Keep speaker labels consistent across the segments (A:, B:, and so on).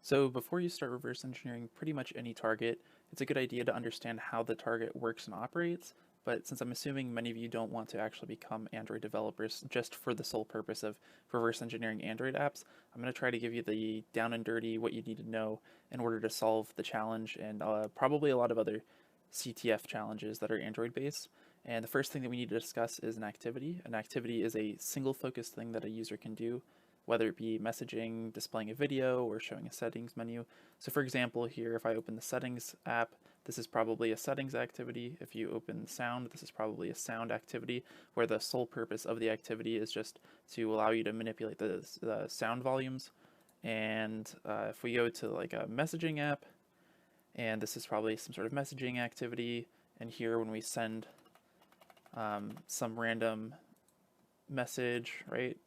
A: So before you start reverse engineering pretty much any target, it's a good idea to understand how the target works and operates. But since I'm assuming many of you don't want to actually become Android developers just for the sole purpose of reverse engineering Android apps, I'm going to try to give you the down and dirty, what you need to know in order to solve the challenge and probably a lot of other CTF challenges that are Android based. And the first thing that we need to discuss is an activity. An activity is a single focused thing that a user can do, whether it be messaging, displaying a video, or showing a settings menu. So for example, here, if I open the settings app, this is probably a settings activity. If you open sound, this is probably a sound activity, where the sole purpose of the activity is just to allow you to manipulate the sound volumes. And if we go to like a messaging app, and this is probably some sort of messaging activity, and here when we send some random message, right?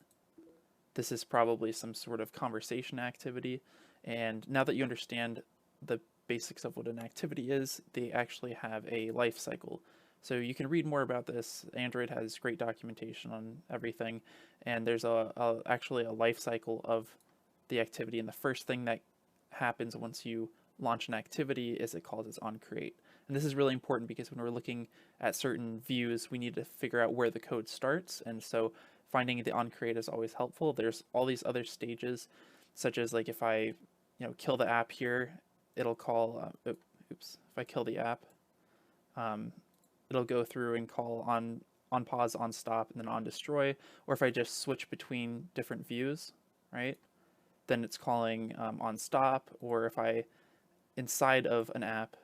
A: This is probably some sort of conversation activity. And now that you understand the basics of what an activity is, they actually have a life cycle. So you can read more about this. Android has great documentation on everything, and there's actually a life cycle of the activity. And the first thing that happens once you launch an activity is it calls its Oncreate. And this is really important because when we're looking at certain views, we need to figure out where the code starts. And so finding the Oncreate is always helpful. There's all these other stages, such as like if I kill the app here, it'll call, oops, if I kill the app, it'll go through and call on pause, on stop, and then on destroy. Or if I just switch between different views, right, then it's calling on stop. Or if I, inside of an app,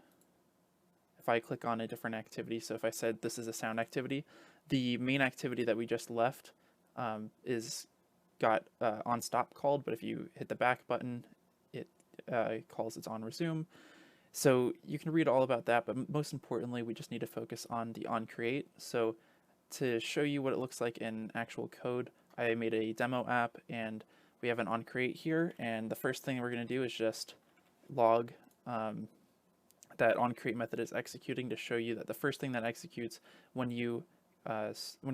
A: if I click on a different activity, so if I said this is a sound activity, the main activity that we just left is got on stop called, but if you hit the back button, it calls its on resume. So you can read all about that, but most importantly, we just need to focus on the Oncreate. So to show you what it looks like in actual code, I made a demo app and we have an Oncreate here, and the first thing we're going to do is just log that Oncreate method is executing to show you that the first thing that executes when you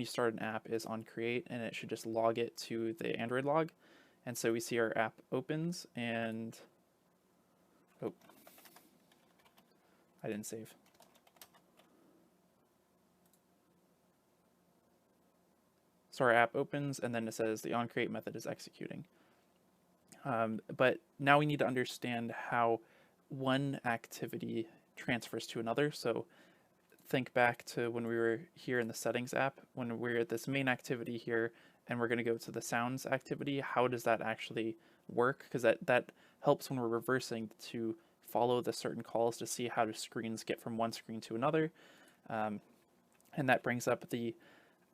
A: start an app is Oncreate, and it should just log it to the Android log. And so we see our app opens, and oh, I didn't save. So our app opens, and then it says the Oncreate method is executing. But now we need to understand how one activity transfers to another. So think back to when we were here in the settings app, when we're at this main activity here, and we're going to go to the sounds activity. How does that actually work? Because that helps when we're reversing to follow the certain calls to see how do screens get from one screen to another. And that brings up the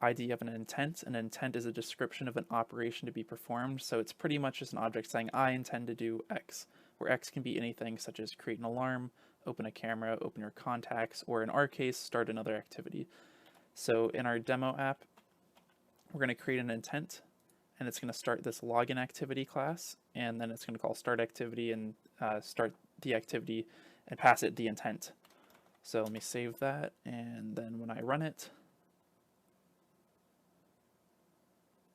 A: idea of an intent. An intent is a description of an operation to be performed. So it's pretty much just an object saying, I intend to do X, where X can be anything such as create an alarm, open a camera, open your contacts, or in our case, start another activity. So in our demo app, we're going to create an intent, and it's going to start this login activity class, and then it's going to call start activity and start the activity and pass it the intent. So let me save that, and then when I run it,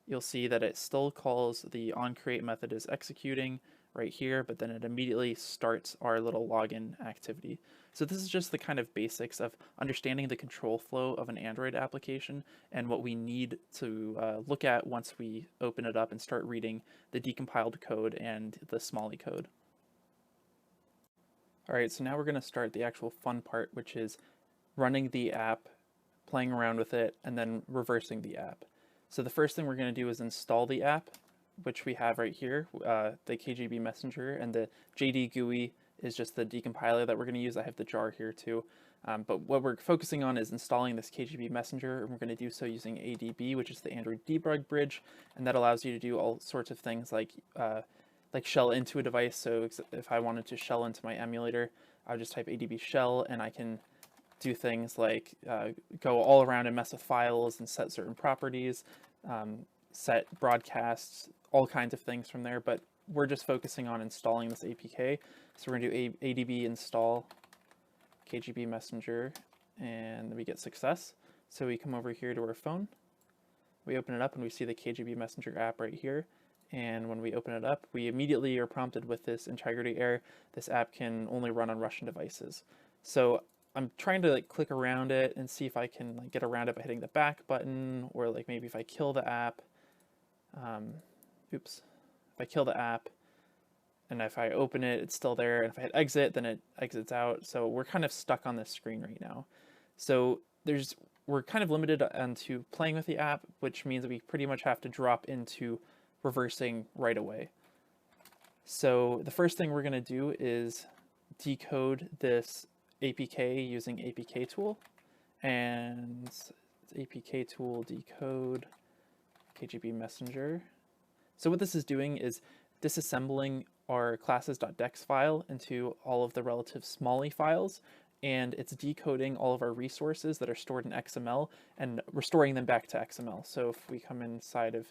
A: you'll see that it still calls the Oncreate method is executing right here, but then it immediately starts our little login activity. So this is just the kind of basics of understanding the control flow of an Android application and what we need to look at once we open it up and start reading the decompiled code and the Smalley code. All right, so now we're going to start the actual fun part, which is running the app, playing around with it, and then reversing the app. So the first thing we're going to do is install the app, which we have right here, the KGB messenger, and the JD GUI is just the decompiler that we're going to use. I have the jar here too. But what we're focusing on is installing this KGB messenger, and we're going to do so using ADB, which is the Android debug bridge, and that allows you to do all sorts of things like shell into a device. So if I wanted to shell into my emulator, I would just type ADB shell, and I can do things like go all around and mess with files and set certain properties, set broadcasts, all kinds of things from there. But we're just focusing on installing this APK. So we're going to do ADB install KGB messenger, and we get success. So we come over here to our phone, we open it up, and we see the KGB messenger app right here. And when we open it up, we immediately are prompted with this integrity error. This app can only run on Russian devices. So I'm trying to like click around it and see if I can like get around it by hitting the back button, or like maybe if I kill the app. If I kill the app and if I open it, it's still there. And if I hit exit, then it exits out. So we're kind of stuck on this screen right now. So we're kind of limited onto playing with the app, which means that we pretty much have to drop into reversing right away. So the first thing we're going to do is decode this APK using APK tool, and it's APK tool decode KGB messenger. So what this is doing is disassembling our classes.dex file into all of the relative smally files, and it's decoding all of our resources that are stored in XML and restoring them back to XML. So if we come inside of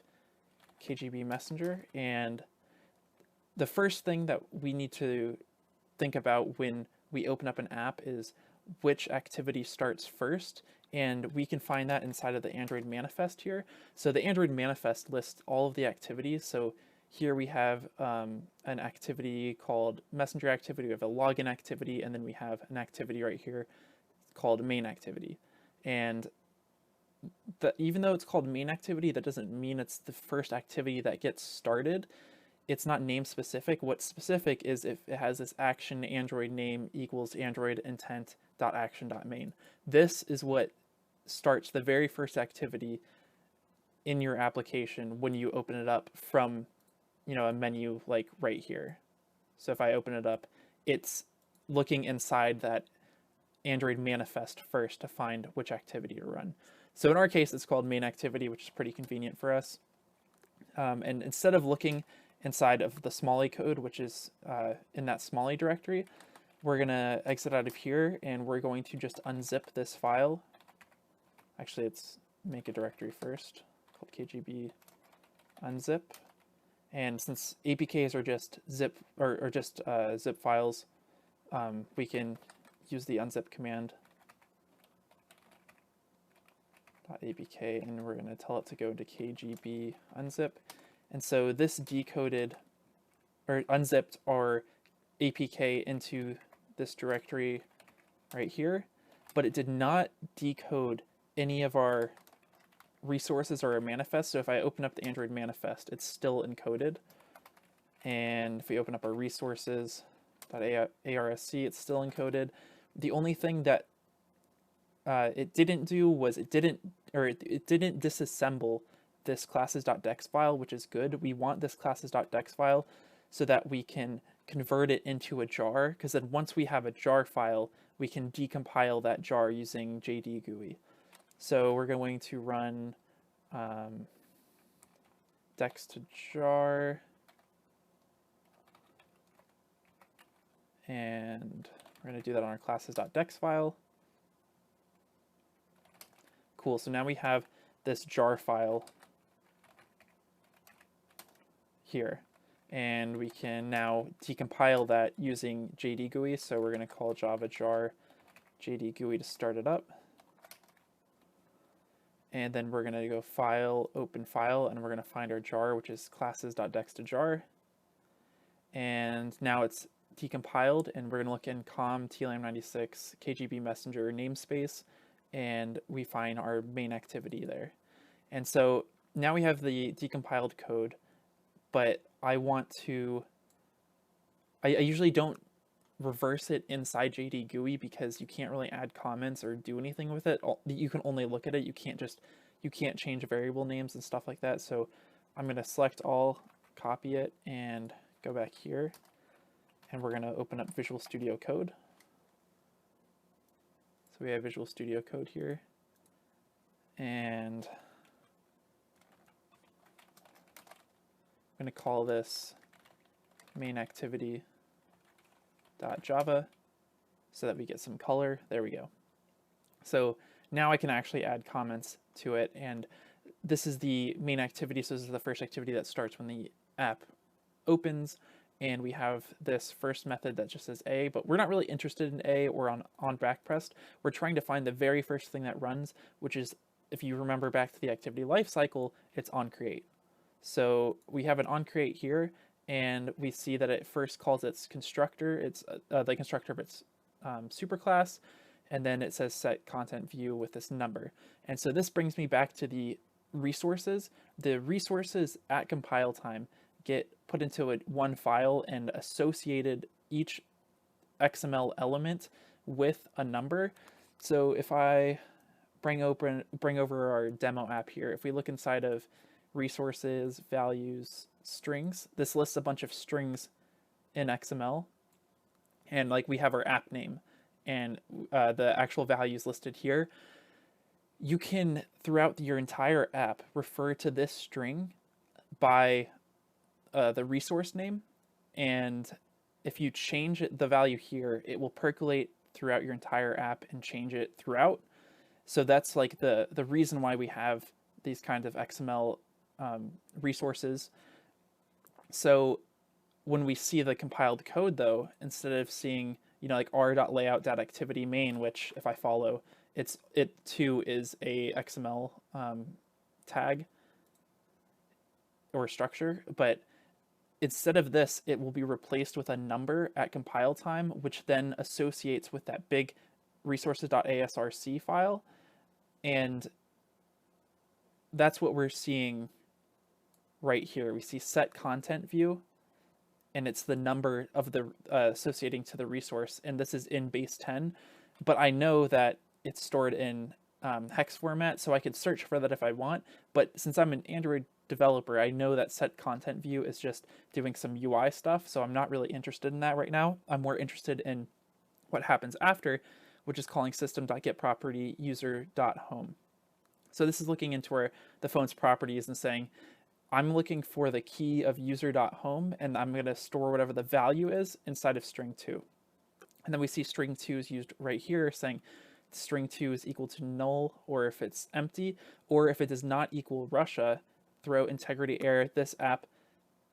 A: KGB messenger, and the first thing that we need to think about when we open up an app is which activity starts first, and we can find that inside of the Android manifest here. So the Android manifest lists all of the activities. So here we have an activity called messenger activity, we have a login activity, and then we have an activity right here called main activity. And even though it's called main activity, that doesn't mean it's the first activity that gets started. It's not name specific. What's specific is if it has this action Android name equals Android intent dot action dot main. This is what starts the very first activity in your application when you open it up from, a menu like right here. So if I open it up, it's looking inside that Android manifest first to find which activity to run. So in our case, it's called main activity, which is pretty convenient for us. And instead of looking inside of the Smalley code, which is in that Smalley directory, we're going to exit out of here, and we're going to just unzip this file. Actually, let's make a directory first called KGB unzip. And since APKs are just zip or just zip files, we can use the unzip command .apk, and we're going to tell it to go to KGB unzip. And so this decoded or unzipped our APK into this directory right here, but it did not decode any of our resources or our manifest. So if I open up the Android manifest, it's still encoded. And if we open up our resources .arsc, it's still encoded. The only thing that it didn't do was it didn't disassemble this classes.dex file, which is good. We want this classes.dex file so that we can convert it into a jar, because then once we have a jar file, we can decompile that jar using JD GUI. So we're going to run dex to jar, and we're going to do that on our classes.dex file. Cool, so now we have this jar file here, and we can now decompile that using JD GUI. So we're going to call Java jar JD GUI to start it up. And then we're going to go file, open file, and we're going to find our jar, which is classes.dex to jar. And now it's decompiled, and we're going to look in com tlam96 KGB messenger namespace, and we find our main activity there. And so now we have the decompiled code, but I usually don't reverse it inside JD GUI because you can't really add comments or do anything with it. You can only look at it. You can't change variable names and stuff like that. So I'm going to select all, copy it, and go back here. And we're going to open up Visual Studio Code. So we have Visual Studio Code here. And I'm going to call this main activity.java so that we get some color. There we go. So now I can actually add comments to it, and this is the main activity. So this is the first activity that starts when the app opens, and we have this first method that just says A, but we're not really interested in A or on backpressed. We're trying to find the very first thing that runs, which is, if you remember back to the activity lifecycle, it's Oncreate. So we have an Oncreate here, and we see that it first calls its constructor, it's the constructor of its superclass, and then it says set content view with this number. And so this brings me back to the resources. The resources at compile time get put into one file and associated each XML element with a number. So if I bring over our demo app here, if we look inside of resources, values, strings, this lists a bunch of strings in XML, and like we have our app name and the actual values listed here. You can, throughout your entire app, refer to this string by the resource name, and if you change the value here, it will percolate throughout your entire app and change it throughout. So that's like the reason why we have these kinds of XML resources. So when we see the compiled code, though, instead of seeing, like r.layout.activity main, which if I follow, it too is a XML tag or structure, but instead of this, it will be replaced with a number at compile time, which then associates with that big resources.asrc file. And that's what we're seeing right here. We see set content view, and it's the number of the associating to the resource. And this is in base 10, but I know that it's stored in hex format, so I could search for that if I want. But since I'm an Android developer, I know that set content view is just doing some UI stuff, so I'm not really interested in that right now. I'm more interested in what happens after, which is calling system.getProperty user.home. So this is looking into the phone's properties and saying, I'm looking for the key of user.home, and I'm going to store whatever the value is inside of string 2. And then we see string 2 is used right here, saying string 2 is equal to null, or if it's empty, or if it does not equal Russia, throw integrity error, this app,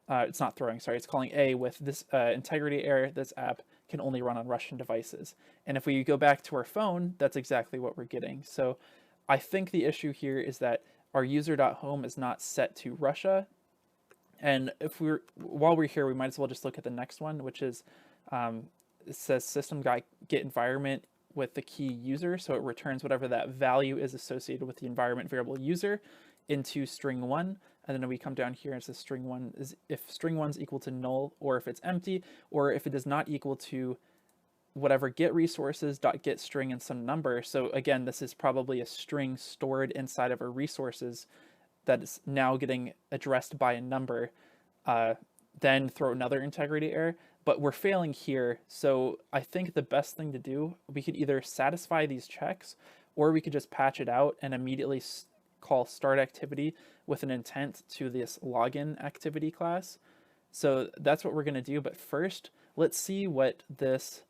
A: it's not throwing, sorry, it's calling A with this integrity error, this app can only run on Russian devices. And if we go back to our phone, that's exactly what we're getting. So I think the issue here is that our user.home is not set to Russia. And while we're here, we might as well just look at the next one, which is, it says system.getEnvironment with the key user. So it returns whatever that value is associated with the environment variable user into string 1. And then we come down here and it says string 1 is if string 1 is equal to null, or if it's empty, or if it does not equal to whatever get resources dot get string and some number. So again, this is probably a string stored inside of our resources that is now getting addressed by a number. Then throw another integrity error, but we're failing here. So I think the best thing to do, we could either satisfy these checks, or we could just patch it out and immediately call start activity with an intent to this login activity class. So that's what we're going to do. But first, let's see what this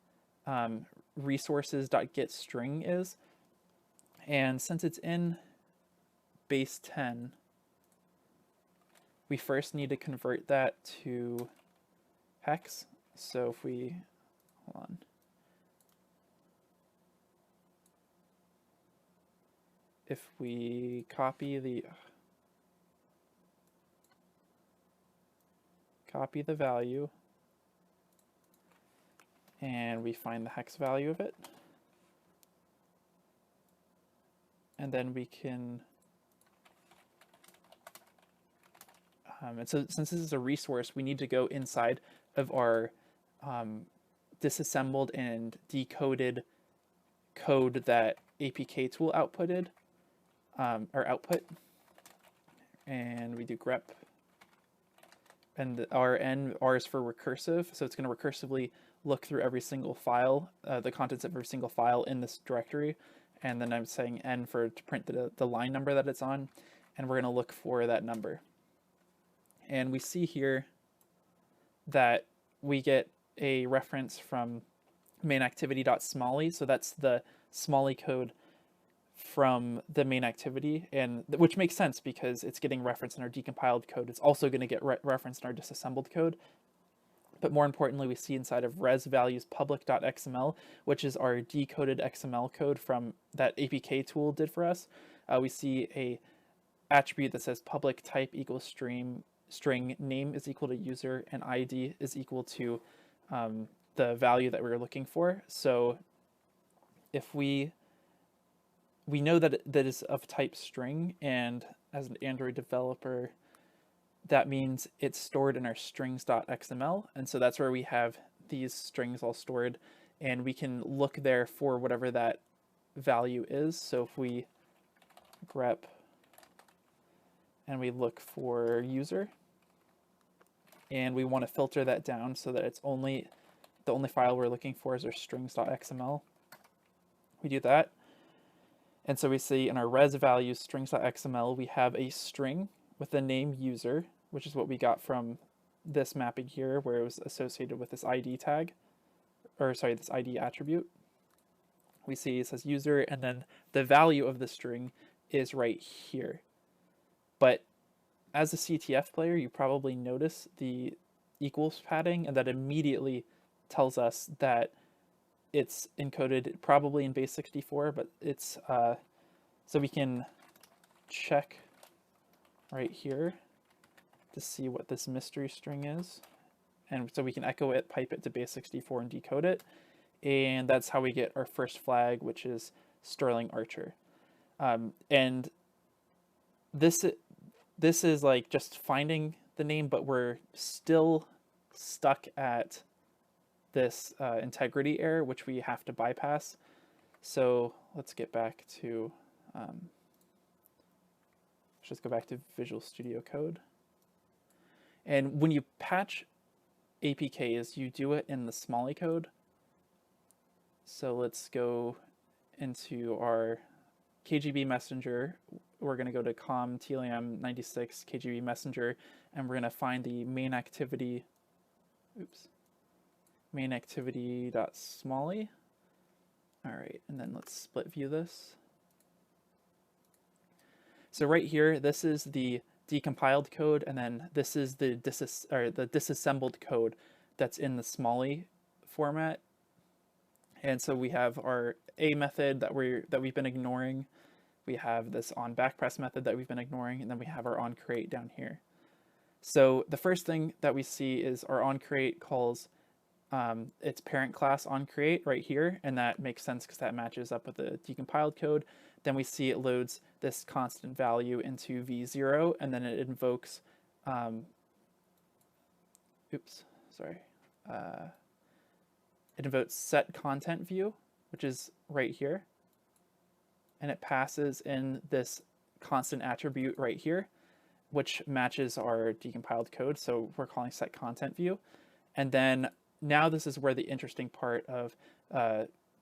A: resources.getString is. And since it's in base 10, we first need to convert that to hex. So if we, hold on. If we copy the value and we find the hex value of it, and then we can and so since this is a resource, we need to go inside of our disassembled and decoded code that APK tool outputted, or output, and we do grep, and R is for recursive, so it's going to recursively look through every single file, the contents of every single file in this directory, and then I'm saying N to print the line number that it's on, and we're going to look for that number. And we see here that we get a reference from main activity.smalley, so that's the smalley code from the main activity, and which makes sense because it's getting referenced in our decompiled code. It's also going to get referenced in our disassembled code. But more importantly, we see inside of res values public.xml, which is our decoded XML code from that APK tool did for us. We see a attribute that says public type equals string name is equal to user and ID is equal to the value that we were looking for. So if we know that that is of type string, and as an Android developer, that means it's stored in our strings.xml, and so that's where we have these strings all stored, and we can look there for whatever that value is. So if we grep and we look for user, and we want to filter that down so that it's only the only file we're looking for is our strings.xml, we do that. And so we see in our res values strings.xml, we have a string with the name user, which is what we got from this mapping here, where it was associated with this ID tag, or sorry, this ID attribute. We see it says user, and then the value of the string is right here. But as a CTF player, you probably notice the equals padding, and that immediately tells us that it's encoded probably in base 64, but it's so we can check right here to see what this mystery string is, and so we can echo it, pipe it to base 64, and decode it, and that's how we get our first flag, which is Sterling Archer. And this is like just finding the name, but we're still stuck at this integrity error, which we have to bypass. So let's get back to, let's just go back to Visual Studio Code. And when you patch APKs, you do it in the Smalley code. So let's go into our KGB messenger. We're going to go to com tlam 96 KGB messenger, and we're going to find the main activity, main activity.smalley. All right, and then let's split view this. So right here, this is the decompiled code, and then this is the disassembled code that's in the Smalley format. And so we have our A method that we've been ignoring. We have this onBackPress method that we've been ignoring, and then we have our onCreate down here. So the first thing that we see is our onCreate calls its parent class onCreate right here, and that makes sense because that matches up with the decompiled code. Then we see it loads this constant value into v0, and then it invokes, it invokes set content view, which is right here, and it passes in this constant attribute right here, which matches our decompiled code. So we're calling set content view. And then now this is where the interesting part of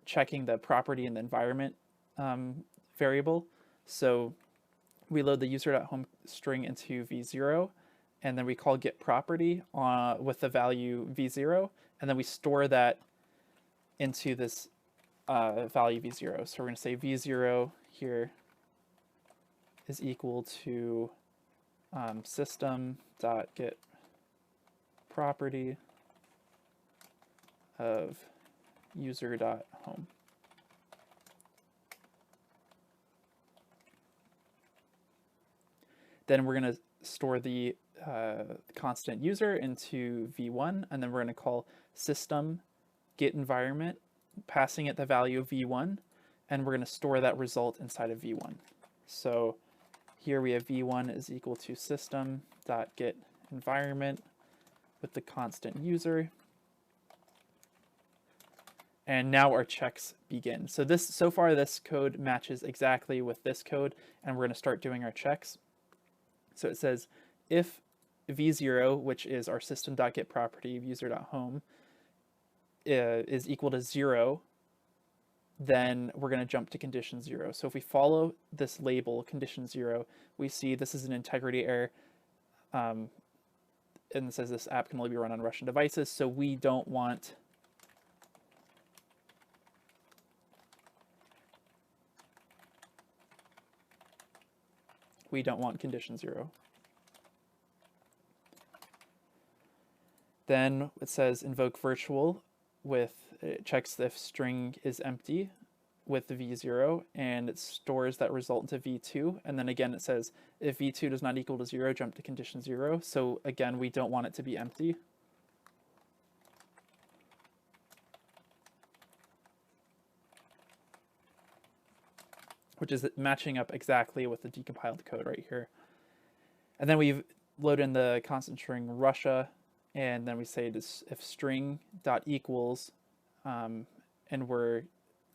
A: checking the property and the environment variable. So we load the user.home string into v0, and then we call get property with the value v0, and then we store that into this value v0. So we're going to say v0 here is equal to system.get property of user.home. Then we're going to store the constant user into v1, and then we're going to call system get environment, passing it the value of v1, and we're going to store that result inside of v1. So here we have v1 is equal to system.get environment with the constant user. And now our checks begin. So far this code matches exactly with this code, and we're going to start doing our checks. So it says if v0, which is our system.get property of user.home, is equal to 0, then we're going to jump to condition 0. So if we follow this label, condition 0, we see this is an integrity error, and it says this app can only be run on Russian devices, so we don't want condition 0. Then it says invoke virtual with, it checks if string is empty, with v0, and it stores that result into v2, and then again it says if v2 does not equal to 0, jump to condition 0. So again, we don't want it to be empty. Which is matching up exactly with the decompiled code right here. And then we load in the constant string Russia, and then we say this if string dot equals, and we're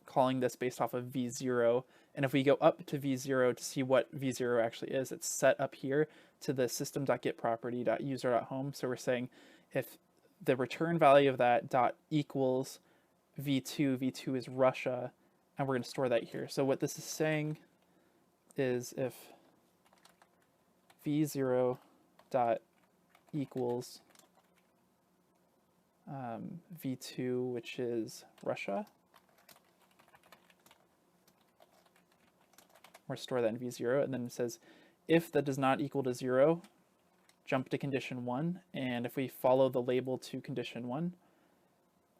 A: calling this based off of v0. And if we go up to v0 to see what v0 actually is, it's set up here to the system.getProperty.user.home. So we're saying if the return value of that dot equals v2 is Russia, and we're going to store that here. So what this is saying is if v0 dot equals v2, which is Russia, we're store that in v0, and then it says if that does not equal to 0, jump to condition 1, and if we follow the label to condition 1,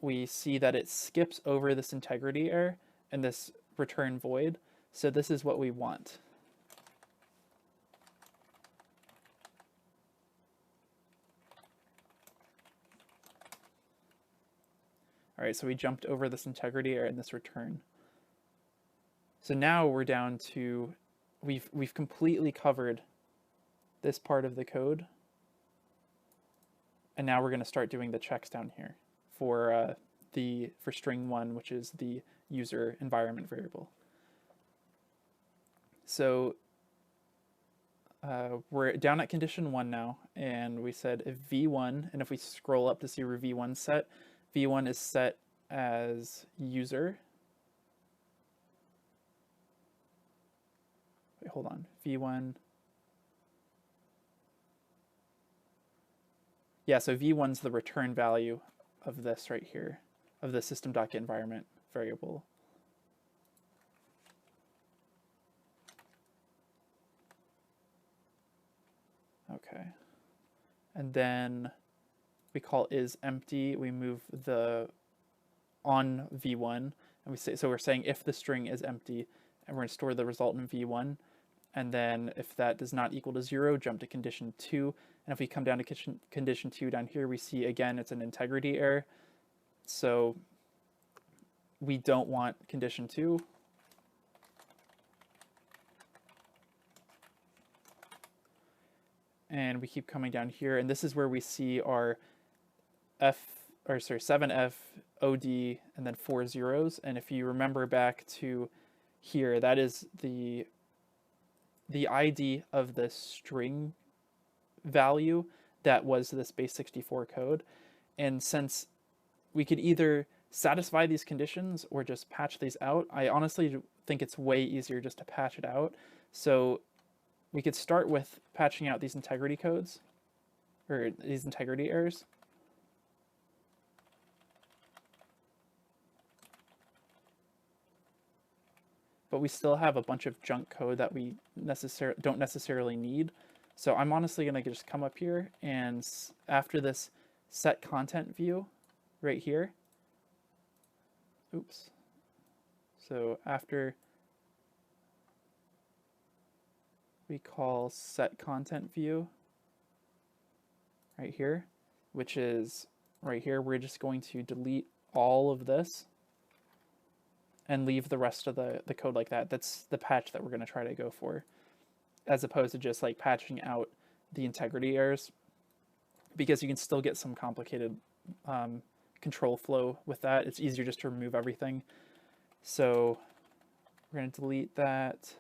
A: we see that it skips over this integrity error and this return void. So this is what we want. All right, so we jumped over this integrity error and this return. So now we're down to, we've completely covered this part of the code. And now we're going to start doing the checks down here for string 1, which is the user environment variable. So we're down at condition 1 now, and we said if v1, and if we scroll up to see where v1 is set, v1 is set as user. Wait, hold on, v1. Yeah, so v1's the return value of this right here, of the system.getEnvironment variable. Okay. And then we call isEmpty. We move the on v1, and we say, so we're saying if the string is empty, and we're going to store the result in v1. And then if that does not equal to 0, jump to condition 2. And if we come down to condition 2 down here, we see again it's an integrity error. So we don't want condition 2. And we keep coming down here, and this is where we see our 7F, OD, and then 4 zeros. And if you remember back to here, that is the ID of the string value that was this base64 code. And since we could either satisfy these conditions or just patch these out, I honestly think it's way easier just to patch it out. So we could start with patching out these integrity codes, or these integrity errors. But we still have a bunch of junk code that we don't necessarily need. So I'm honestly going to just come up here, and after this set content view right here, oops. So after we call set content view right here, which is right here, we're just going to delete all of this and leave the rest of the code like that. That's the patch that we're going to try to go for, as opposed to just like patching out the integrity errors, because you can still get some complicated control flow with that. It's easier just to remove everything. So we're going to delete that.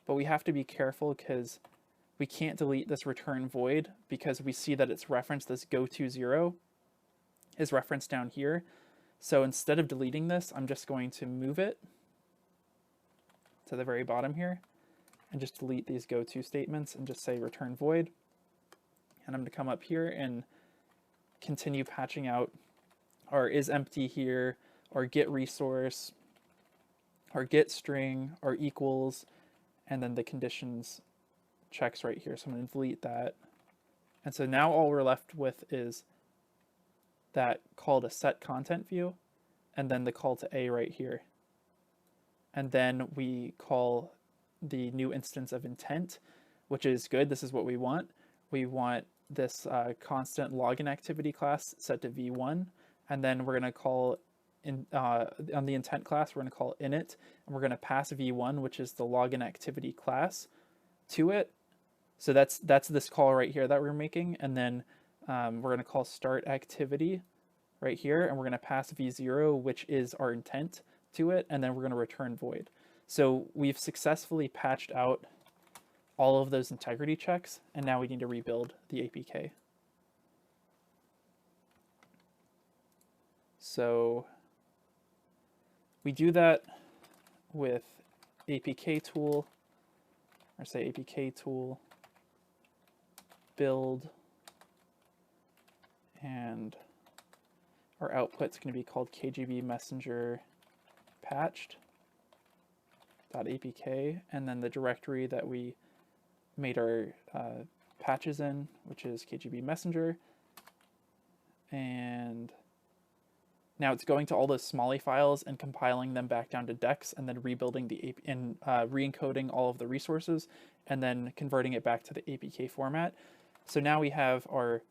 A: But we have to be careful because we can't delete this return void, because we see that it's referenced, this go20 is referenced down here. So instead of deleting this, I'm just going to move it to the very bottom here and just delete these go-to statements and just say return void. And I'm going to come up here and continue patching out our isEmpty here, our get resource, our get string, our equals, and then the conditions checks right here. So I'm going to delete that. And so now all we're left with is that call to set content view. and then the call to A right here. And then we call the new instance of intent, which is good. This is what we want. We want this constant login activity class set to v1, and then we're going to call on the intent class, we're going to call init, and we're going to pass v1, which is the login activity class, to it. So that's this call right here that we're making, and then we're going to call start activity right here, and we're going to pass v0, which is our intent, to it, and then we're going to return void. So we've successfully patched out all of those integrity checks, and now we need to rebuild the APK. So we do that with APK tool, or say APK tool, build, and our output's going to be called KGB messenger patched.apk, and then the directory that we made our patches in, which is KGB messenger. And now it's going to all those Smalley files and compiling them back down to DEX, and then rebuilding the re-encoding all of the resources, and then converting it back to the APK format. So now we have our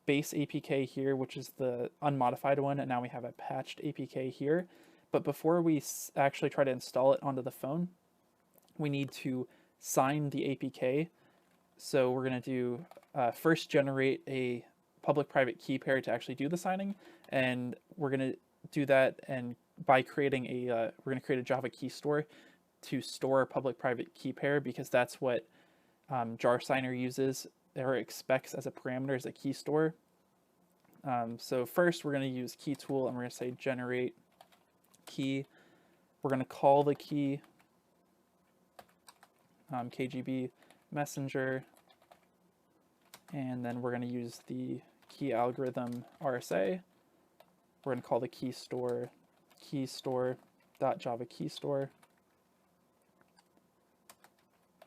A: base APK here, which is the unmodified one, and now we have a patched APK here. But before we actually try to install it onto the phone, we need to sign the APK. So we're going to do first generate a public-private key pair to actually do the signing, and we're going to do that and by creating a we're going to create a Java key store to store a public-private key pair, because that's what jar signer uses or expects as a parameter as a key store. So first we're going to use key tool, and we're going to say generate key. We're going to call the key KGB messenger, and then we're going to use the key algorithm RSA. We're going to call the key store.java key store,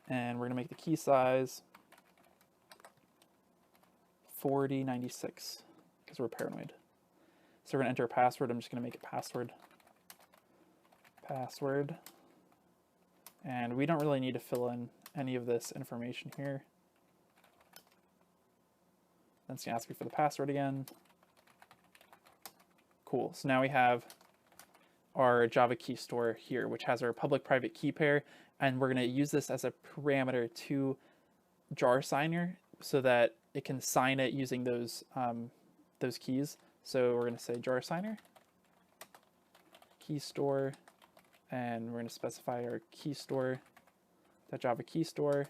A: and we're going to make the key size 4096 because we're paranoid. So we're going to enter a password. I'm just going to make a password, and we don't really need to fill in any of this information here. Then it's going to ask me for the password again. Cool. So now we have our Java key store here, which has our public-private key pair, and we're going to use this as a parameter to jar signer so that it can sign it using those keys. So we're going to say jar signer key store, and we're going to specify our key store, that Java key store,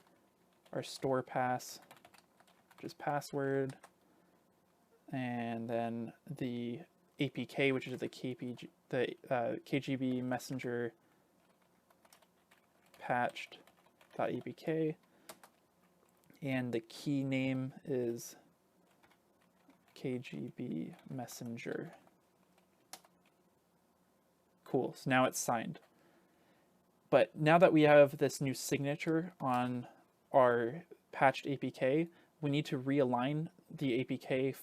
A: our store pass, which is password, and then the APK, which is the KGB messenger patched.apk, and the key name is KGB messenger. Cool, so now it's signed. But now that we have this new signature on our patched APK, we need to realign the APK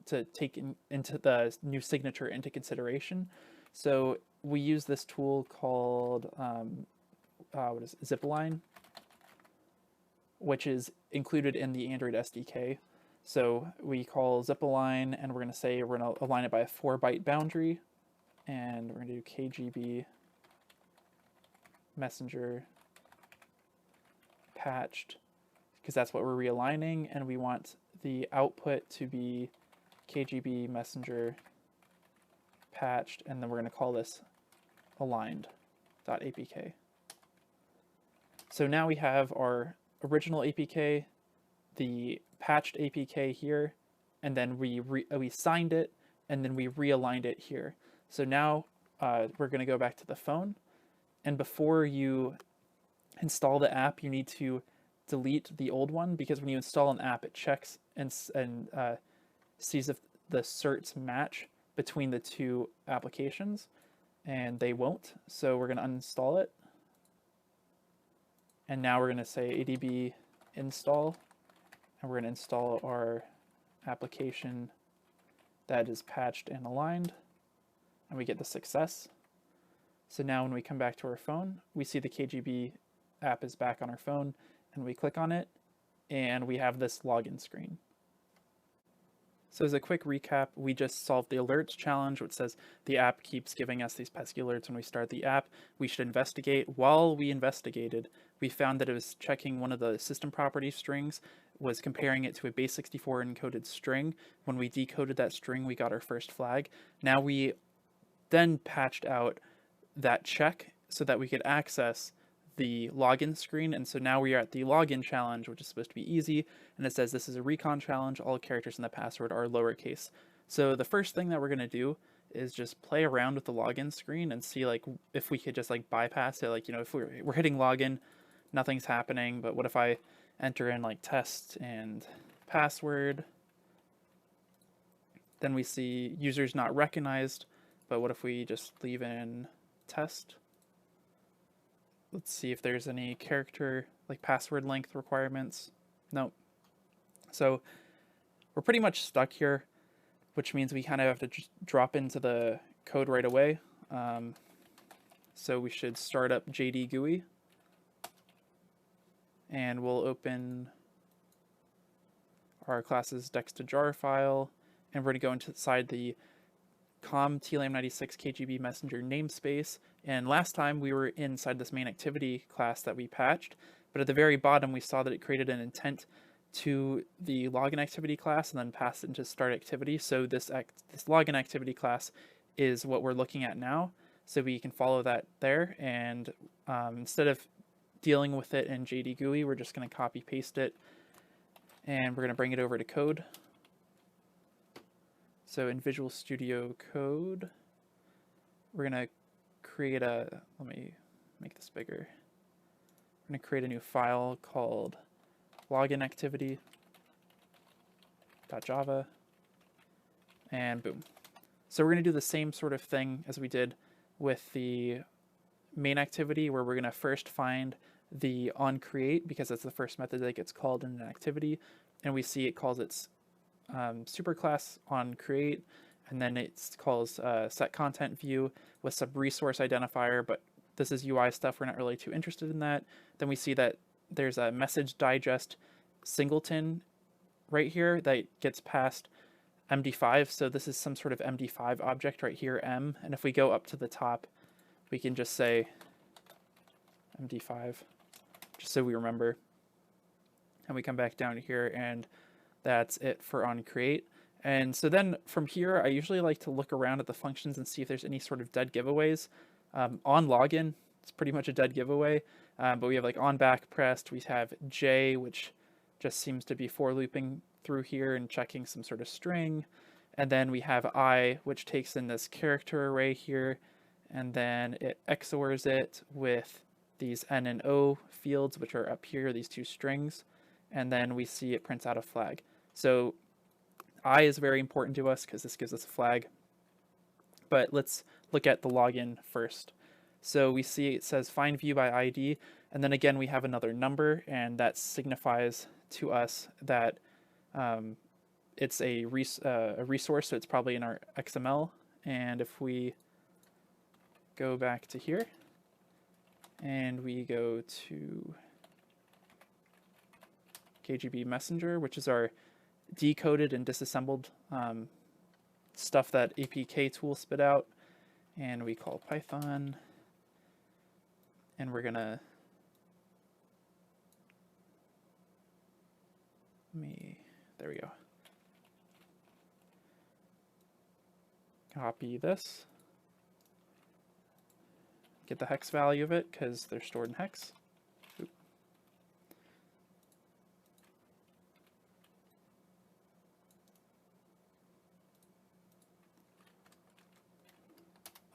A: to take into the new signature into consideration. So we use this tool called Zipalign, which is included in the Android SDK. So we call Zipalign, and we're going to say we're going to align it by a 4-byte boundary, and we're going to do KGB messenger patched, because that's what we're realigning, and we want the output to be KGB messenger patched, and then we're going to call this aligned.apk. So now we have our original APK, the patched APK here, and then we signed it, and then we realigned it here. So now we're going to go back to the phone, and before you install the app, you need to delete the old one, because when you install an app, it checks and sees if the certs match between the two applications, and they won't. So we're going to uninstall it, and now we're going to say adb install, and we're going to install our application that is patched and aligned. and we get the success. So now when we come back to our phone, we see the KGB app is back on our phone, and we click on it, and we have this login screen. So as a quick recap, we just solved the alerts challenge, which says the app keeps giving us these pesky alerts when we start the app. We should investigate. While we investigated, we found that it was checking one of the system property strings, was comparing it to a base64 encoded string. When we decoded that string, we got our first flag. Now we then patched out that check so that we could access the login screen, and so now we are at the login challenge, which is supposed to be easy, and it says this is a recon challenge, all characters in the password are lowercase. So the first thing that we're going to do is just play around with the login screen and see like if we could just like bypass it, like, you know, if we're hitting login, nothing's happening, but what if I enter in like test and password, then we see users not recognized, but what if we just leave in test? Let's see if there's any character, like password length requirements. Nope. So we're pretty much stuck here, which means we kind of have to just drop into the code right away. So we should start up JD GUI, and we'll open our class's dex2jar file, and we're going to go inside the com tlam96 KGB messenger namespace. And last time we were inside this main activity class that we patched, but at the very bottom we saw that it created an intent to the login activity class and then passed it into start activity. So this login activity class is what we're looking at now. So we can follow that there, and instead of dealing with it in JD GUI, we're just going to copy paste it, and we're going to bring it over to code. So in Visual Studio Code, we're going to create a, let me make this bigger. We're going to create a new file called loginactivity.java, and boom. So we're going to do the same sort of thing as we did with the main activity, where we're going to first find the Oncreate, because that's the first method that gets called in an activity, and we see it calls its superclass Oncreate, and then it calls set content view with some resource identifier, but this is UI stuff, we're not really too interested in that. Then we see that there's a message digest singleton right here that gets passed MD5, so this is some sort of MD5 object right here, M, and if we go up to the top, we can just say MD5, just so we remember. And we come back down here, and that's it for Oncreate. And so then from here, I usually like to look around at the functions and see if there's any sort of dead giveaways. On login, it's pretty much a dead giveaway, but we have like on back pressed, we have J, which just seems to be for looping through here and checking some sort of string. And then we have I, which takes in this character array here, and then it XORs it with these N and O fields, which are up here, these two strings. And then we see it prints out a flag. So I is very important to us because this gives us a flag. But let's look at the login first. So we see it says find view by ID, and then again we have another number, and that signifies to us that it's a resource, so it's probably in our XML. And if we go back to here, and we go to KGB Messenger, which is our decoded and disassembled stuff that APK tool spit out, and we call Python, and we're gonna there we go. Copy this, get the hex value of it because they're stored in hex. Oop.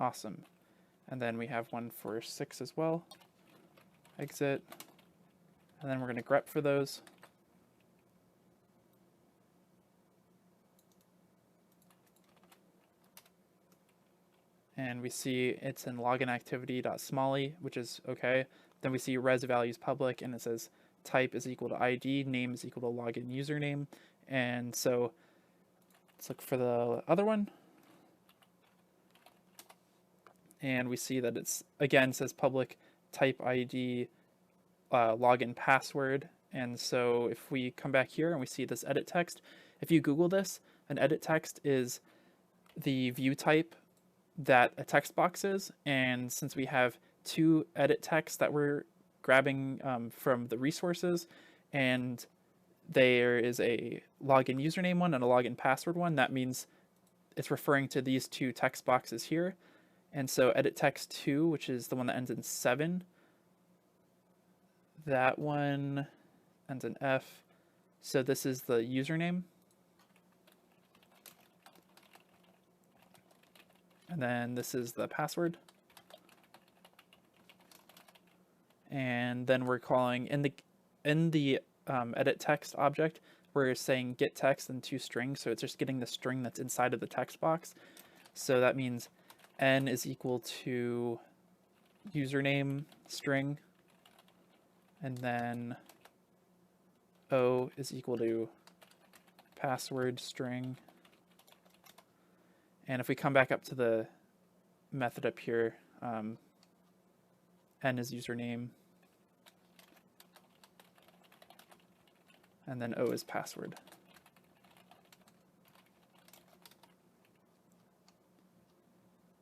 A: Awesome. And then we have one for 6 as well. Exit. And then we're going to grep for those. And we see it's in loginactivity.smalley, which is okay. Then we see res values public, and it says type is equal to ID, name is equal to login username. And so let's look for the other one. and we see that it's again says public type ID login password. And so if we come back here and we see this edit text, if you Google this, an edit text is the view type that a text box is. And since we have two edit texts that we're grabbing from the resources, and there is a login username one and a login password one, that means it's referring to these two text boxes here. And so edit text 2, which is the one that ends in 7, that one ends in F. So this is the username. And then this is the password. And then we're calling in the edit text object, we're saying get text and toString. So it's just getting the string that's inside of the text box. So that means n is equal to username string, and then O is equal to password string. And if we come back up to the method up here, n is username, and then O is password.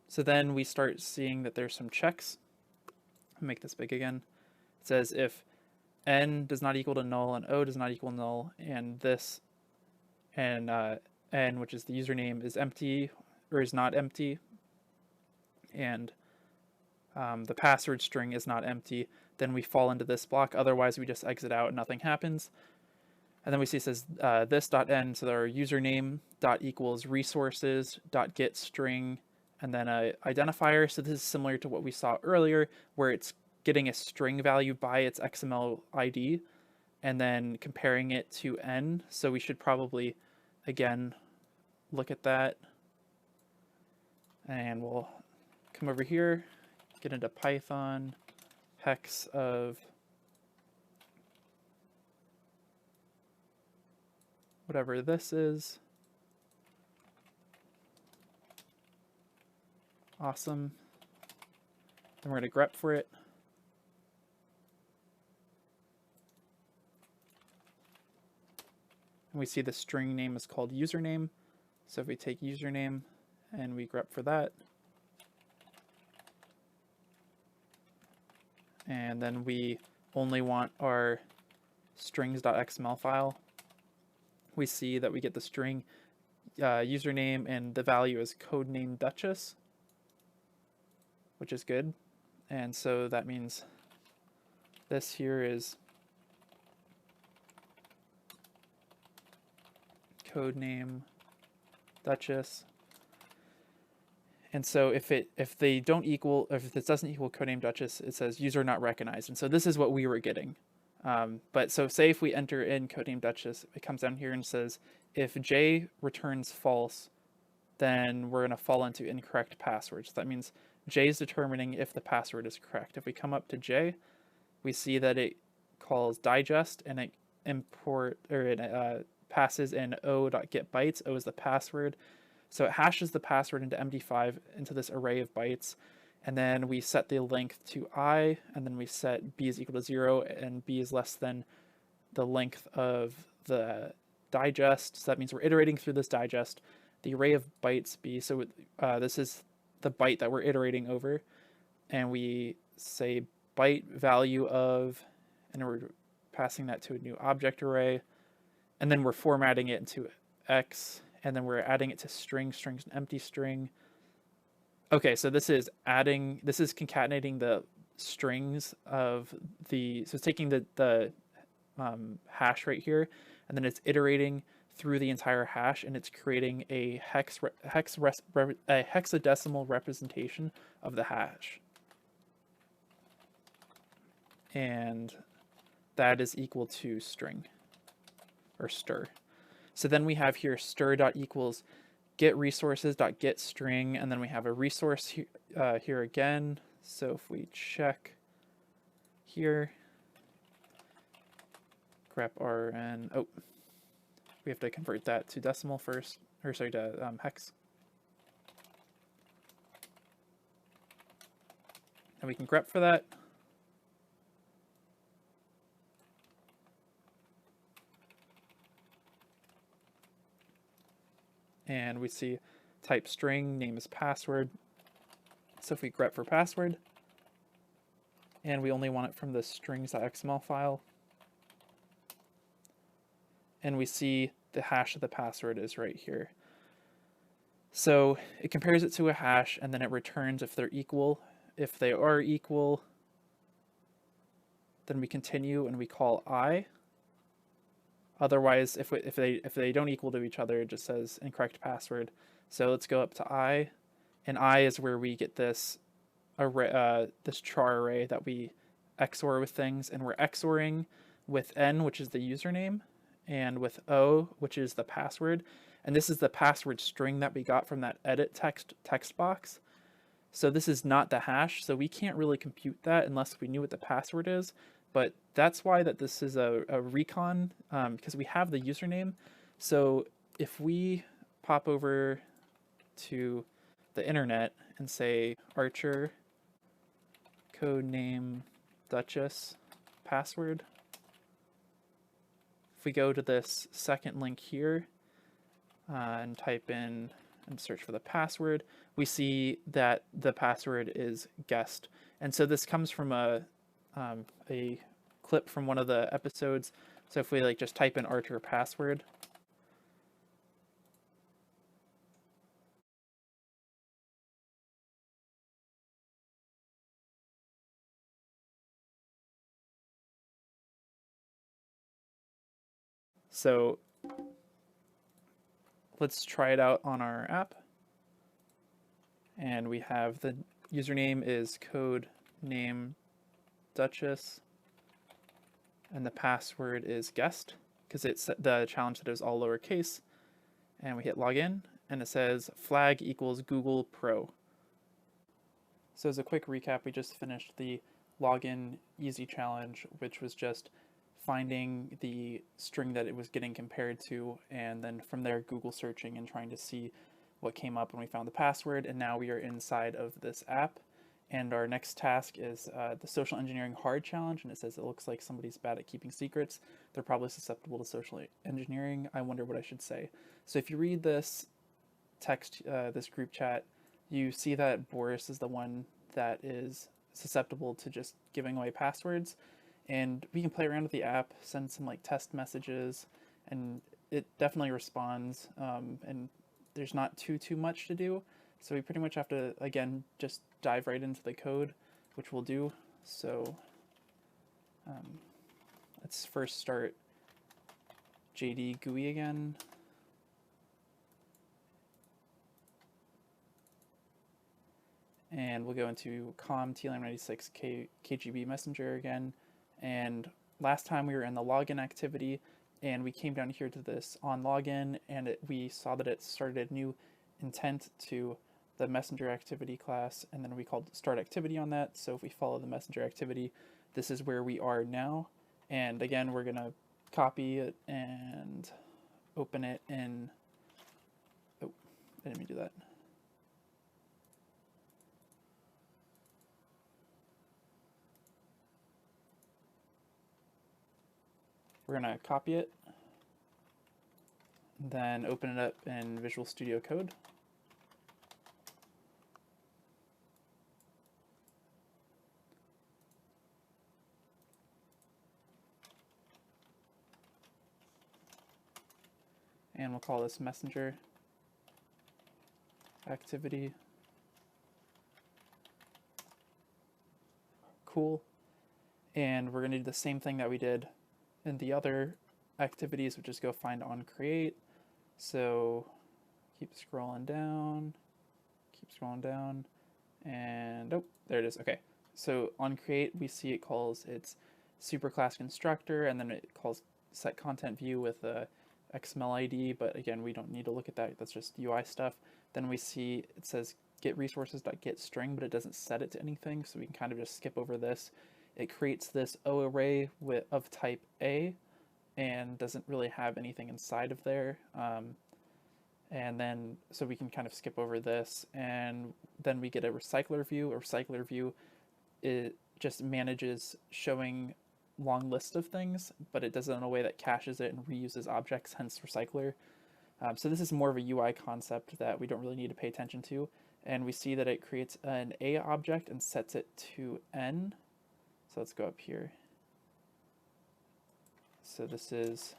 A: So then we start seeing that there's some checks. I'll make this big again. It says if n does not equal to null and O does not equal null, and this and n, which is the username, is empty or is not empty, and the password string is not empty, then we fall into this block. Otherwise, we just exit out and nothing happens. And then we see it says this.n, so our username dot equals resources dot get string, and then a identifier. So this is similar to what we saw earlier, where it's getting a string value by its XML ID and then comparing it to n. So we should probably, again, look at that. And we'll come over here, get into Python, hex of whatever this is. Awesome. Then we're going to grep for it. And we see the string name is called username. So if we take username and we grep for that, and then we only want our strings.xml file, we see that we get the string username and the value is codename Duchess, which is good. And so that means this here is codename Duchess. And so if it doesn't equal codename Duchess, it says user not recognized. And so this is what we were getting. But so say if we enter in codename Duchess, it comes down here and says if J returns false, then we're going to fall into incorrect passwords. That means J is determining if the password is correct. If we come up to J, we see that it calls digest and it passes in o.getBytes. O is the password. So it hashes the password into MD5 into this array of bytes. And then we set the length to I, and then we set B is equal to 0 and B is less than the length of the digest. So that means we're iterating through this digest. The array of bytes B, so this is the byte that we're iterating over. And we say byte value of, and we're passing that to a new object array. And then we're formatting it into X, and then we're adding it to strings an empty string. Okay, so this is concatenating the strings of so it's taking the hash right here, and then it's iterating through the entire hash, and it's creating a hexadecimal representation of the hash. And that is equal to string, or stir. So then we have here stir.equals get resources.get string, and then we have a resource here again. So if we check here, grep rn, oh, we have to convert that to decimal first, or sorry, to hex. And we can grep for that. And we see type string, name is password. So if we grep for password, and we only want it from the strings.xml file, and we see the hash of the password is right here. So it compares it to a hash, and then it returns if they're equal. If they are equal, then we continue and we call I. Otherwise, if they don't equal to each other, it just says incorrect password. So let's go up to I, and I is where we get this array, this char array that we XOR with things, and we're XORing with N, which is the username, and with O, which is the password. And this is the password string that we got from that edit text box. So this is not the hash, so we can't really compute that unless we knew what the password is. But that's why that this is a recon, because we have the username. So if we pop over to the internet and say Archer codename Duchess password, if we go to this second link here and type in and search for the password, we see that the password is guessed. And so this comes from a clip from one of the episodes. So if we like just type in Archer password, so let's try it out on our app. And we have the username is code name Duchess, and the password is guessed because it's the challenge that is all lowercase. And we hit login, and it says flag equals Google Pro. So as a quick recap, we just finished the login easy challenge, which was just finding the string that it was getting compared to, and then from there Google searching and trying to see what came up when we found the password. And now we are inside of this app, and our next task is the social engineering hard challenge, and it says it looks like somebody's bad at keeping secrets. They're probably susceptible to social engineering. I wonder what I should say. So if you read this text, this group chat, you see that Boris is the one that is susceptible to just giving away passwords. And we can play around with the app, send some like test messages, and it definitely responds. And there's not too much to do, so we pretty much have to again just dive right into the code, which we'll do. So let's first start JD GUI again. And we'll go into com TLM96 KGB messenger again. And last time we were in the login activity, and we came down here to this on login, and we saw that it started a new intent to the messenger activity class, and then we called start activity on that. So if we follow the messenger activity, this is where we are now. And again, we're gonna copy it and open it in, oh, I didn't mean to do that. We're gonna copy it, then open it up in Visual Studio Code. And we'll call this messenger activity. Cool. And we're gonna do the same thing that we did in the other activities, which is go find Oncreate. So keep scrolling down, and oh, there it is. Okay, so Oncreate, we see it calls its superclass constructor, and then it calls set content view with a XML ID, but again, we don't need to look at that. That's just UI stuff. Then we see it says get resources.get string, but it doesn't set it to anything, so we can kind of just skip over this. It creates this O array of type A, and doesn't really have anything inside of there. And then, so we can kind of skip over this, and then we get a recycler view. A recycler view it just manages showing long list of things, but it does it in a way that caches it and reuses objects, hence recycler. So this is more of a UI concept that we don't really need to pay attention to. And we see that it creates an A object and sets it to N. So let's go up here. So this is,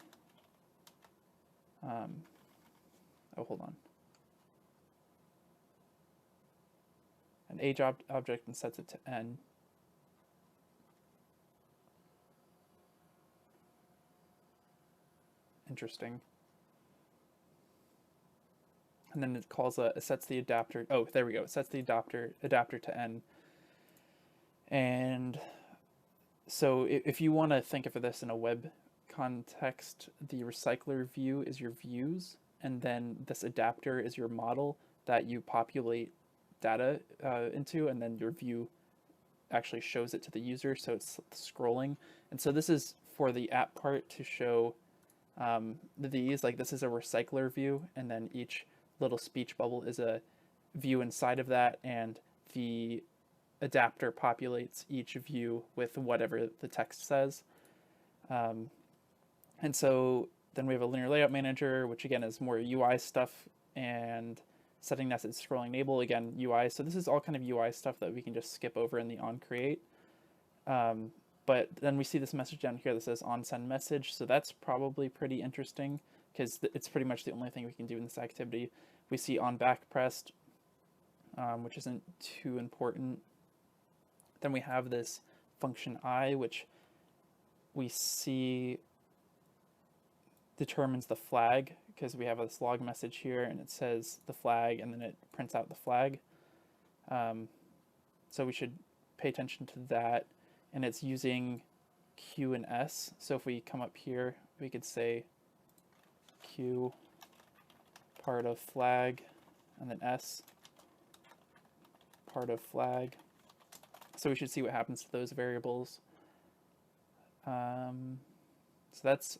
A: oh, hold on. An age object and sets it to N. Interesting. And then it calls it sets the adapter. Oh, there we go. It sets the adapter to N. And so if you want to think of this in a web context, the recycler view is your views, and then this adapter is your model that you populate data into, and then your view actually shows it to the user, so it's scrolling. And so this is for the app part to show these, like this is a recycler view, and then each little speech bubble is a view inside of that, and the adapter populates each view with whatever the text says. And so then we have a linear layout manager, which again is more UI stuff, and setting nested scrolling enable, again UI. So this is all kind of UI stuff that we can just skip over in the Oncreate. But then we see this message down here that says on send message. So that's probably pretty interesting because it's pretty much the only thing we can do in this activity. We see on back pressed, which isn't too important. Then we have this function I, which we see determines the flag, because we have this log message here and it says the flag and then it prints out the flag. So we should pay attention to that, and it's using Q and S. So if we come up here, we could say Q part of flag and then S part of flag. So we should see what happens to those variables. So that's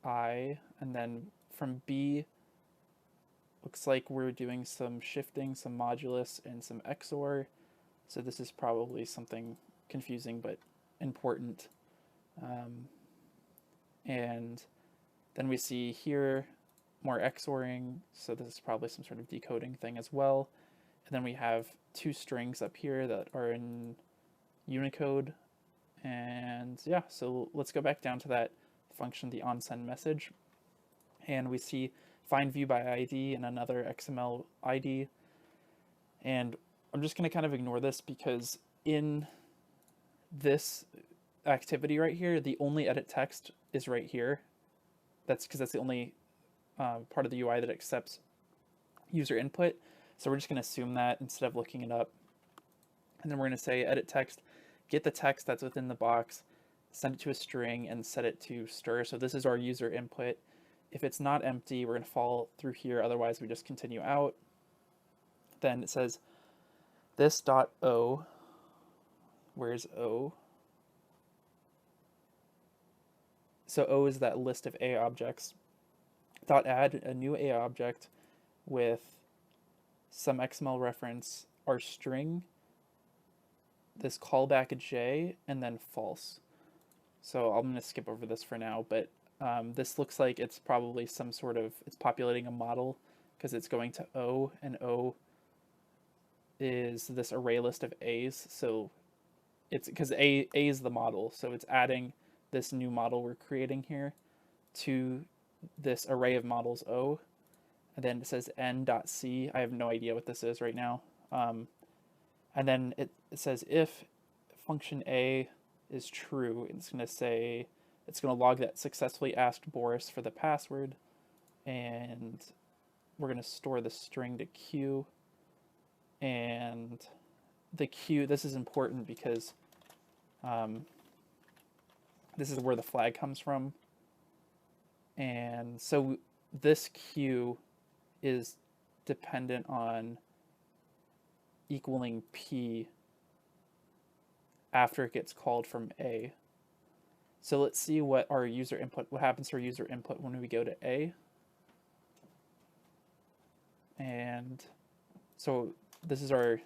A: I, and then from B, looks like we're doing some shifting, some modulus, and some XOR. So this is probably something confusing but important. And then we see here more XORing, so this is probably some sort of decoding thing as well. And then we have two strings up here that are in Unicode. And yeah, so let's go back down to that function, the onSend message. And we see find view by ID and another XML ID. And I'm just going to kind of ignore this because in this activity right here, the only edit text is right here. That's because that's the only part of the UI that accepts user input. So we're just going to assume that instead of looking it up. And then we're going to say edit text, get the text that's within the box, send it to a string, and set it to stir. So this is our user input. If it's not empty, we're going to fall through here. Otherwise, we just continue out. Then it says this dot O. Where's O? So O is that list of A objects. Dot add a new A object with some XML reference, our string, this callback a J, and then false. So I'm going to skip over this for now, but this looks like it's probably some sort of, it's populating a model because it's going to O, and O is this array list of A's. So it's because A is the model, so it's adding this new model we're creating here to this array of models O. And then it says n.c. I have no idea what this is right now. And then it says if function A is true, it's going to say, it's going to log that successfully asked Boris for the password. And we're going to store the string to Q. And the Q, this is important because this is where the flag comes from. And so this Q is dependent on equaling P after it gets called from A. So let's see what our user input, what happens to our user input when we go to A. And so this is our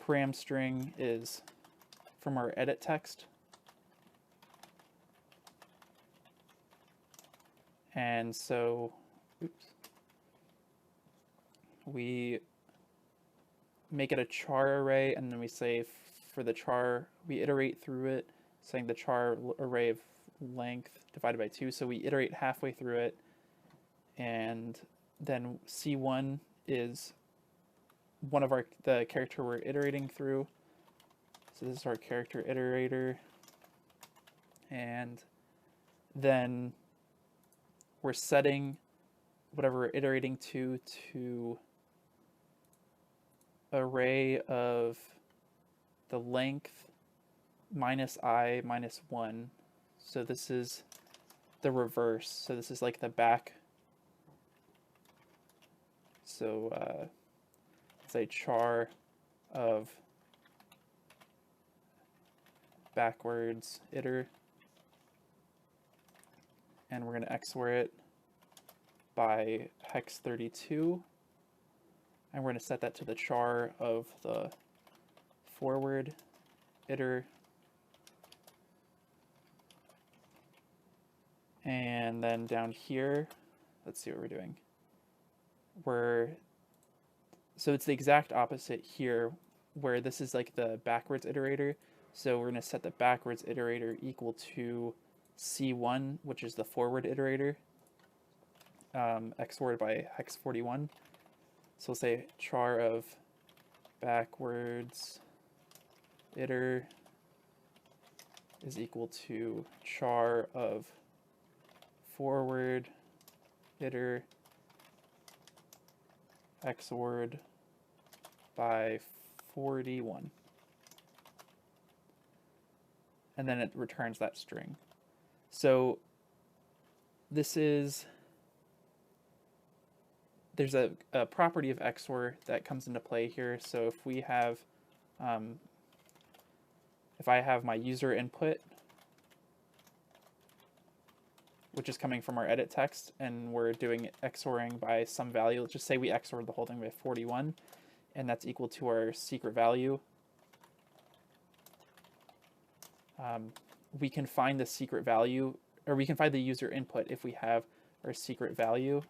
A: param string is from our edit text. And so, oops, we make it a char array, and then we say for the char, we iterate through it, saying the char array of length divided by 2. So we iterate halfway through it, and then C1 is one of the character we're iterating through. So this is our character iterator, and then we're setting whatever we're iterating to array of the length minus I minus 1. So this is the reverse. So this is like the back. So say char of backwards iter, and we're going to XOR it by hex 32, and we're going to set that to the char of the forward iter, and then down here, let's see what we're doing. So it's the exact opposite here, where this is like the backwards iterator. So we're going to set the backwards iterator equal to C1, which is the forward iterator, XORed by hex 41. So we'll say char of backwards iter is equal to char of forward iter XORed by 41. And then it returns that string. So this is, there's a property of XOR that comes into play here. So if we have, if I have my user input, which is coming from our edit text, and we're doing XORing by some value, let's just say we XORed the whole thing by 41, and that's equal to our secret value. We can find the secret value, or we can find the user input if we have our secret value,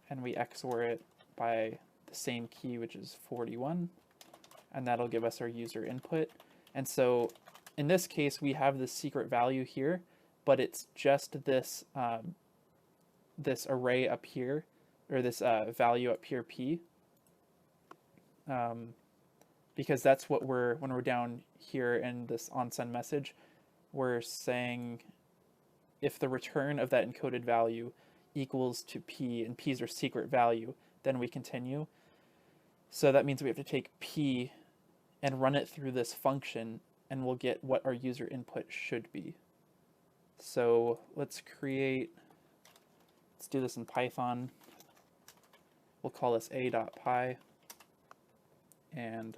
A: and we XOR it by the same key, which is 41, and that'll give us our user input. And so in this case, we have the secret value here, but it's just this this array up here, or this value up here, p, because that's what when we're down here in this onsend message, we're saying if the return of that encoded value equals to p, and p is our secret value, then we continue. So that means we have to take p and run it through this function, and we'll get what our user input should be. So let's do this in Python. We'll call this a.py, and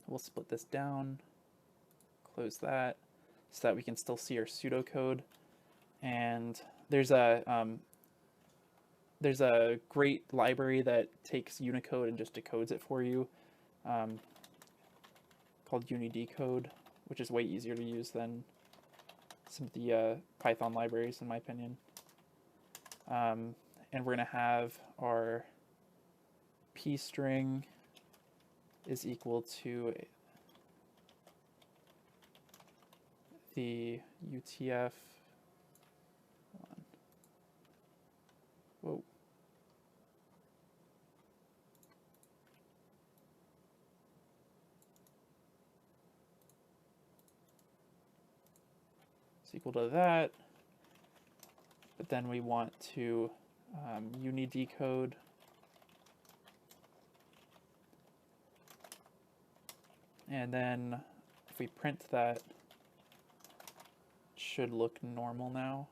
A: we'll split this down, close that, so that we can still see our pseudocode. And there's a great library that takes Unicode and just decodes it for you, called Unidecode, which is way easier to use than some of the Python libraries, in my opinion. And we're going to have our p string is equal to the UTF. Whoa. It's equal to that, but then we want to unidecode and then if we print that, it should look normal now.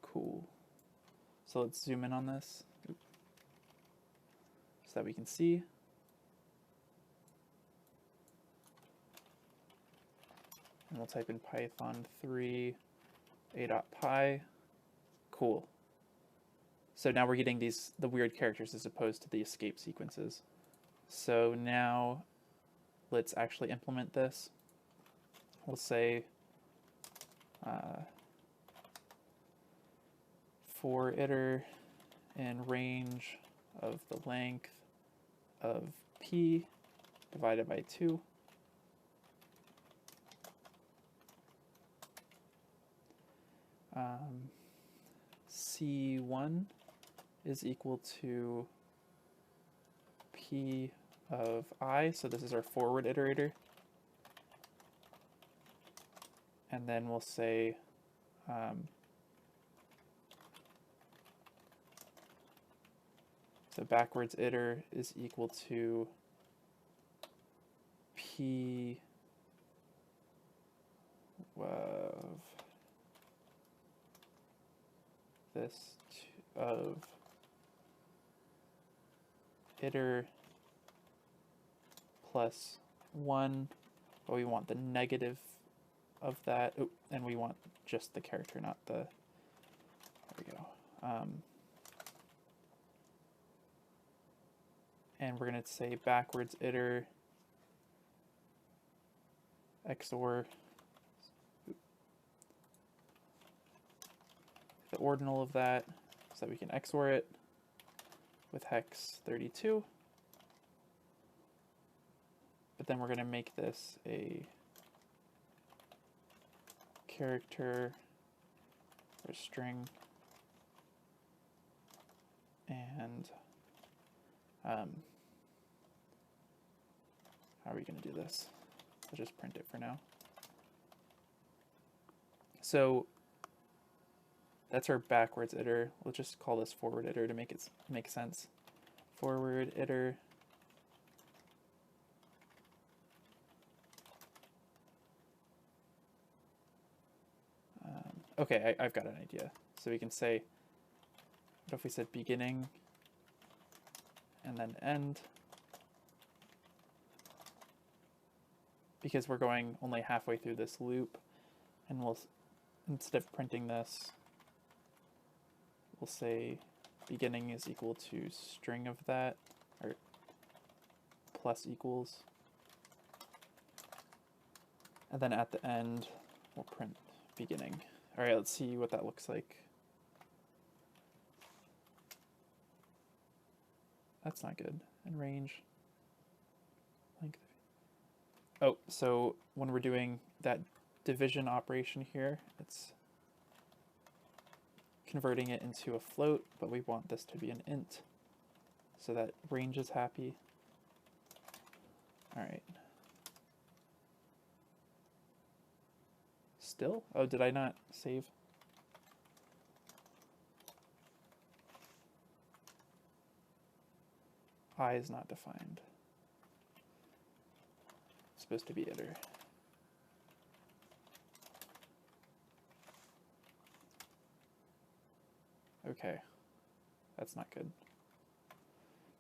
A: Cool. So let's zoom in on this so that we can see. And we'll type in Python 3 a.py. Cool. So now we're getting the weird characters as opposed to the escape sequences. So now let's actually implement this. We'll say for iter in range of the length of p divided by 2. C1 is equal to p of I, so this is our forward iterator. And then we'll say so backwards iter is equal to p of this of iter plus 1, but we want the negative of that. Oh, and we want just the character, not the, there we go. And we're going to say backwards iter XOR the ordinal of that so that we can XOR it with hex 32. But then we're going to make this a character or string, and how are we going to do this? I'll just print it for now. So that's our backwards iter. We'll just call this forward iter to make it make sense. Forward iter okay, I've got an idea. So we can say, what if we said beginning and then end? Because we're going only halfway through this loop, and we'll, instead of printing this, we'll say beginning is equal to string of that, or plus equals. And then at the end, we'll print beginning. All right, let's see what that looks like. That's not good. And range. Length. Oh, so when we're doing that division operation here, it's converting it into a float, but we want this to be an int so that range is happy. All right. Still? Oh, did I not save? I is not defined. It's supposed to be iter. Okay, that's not good.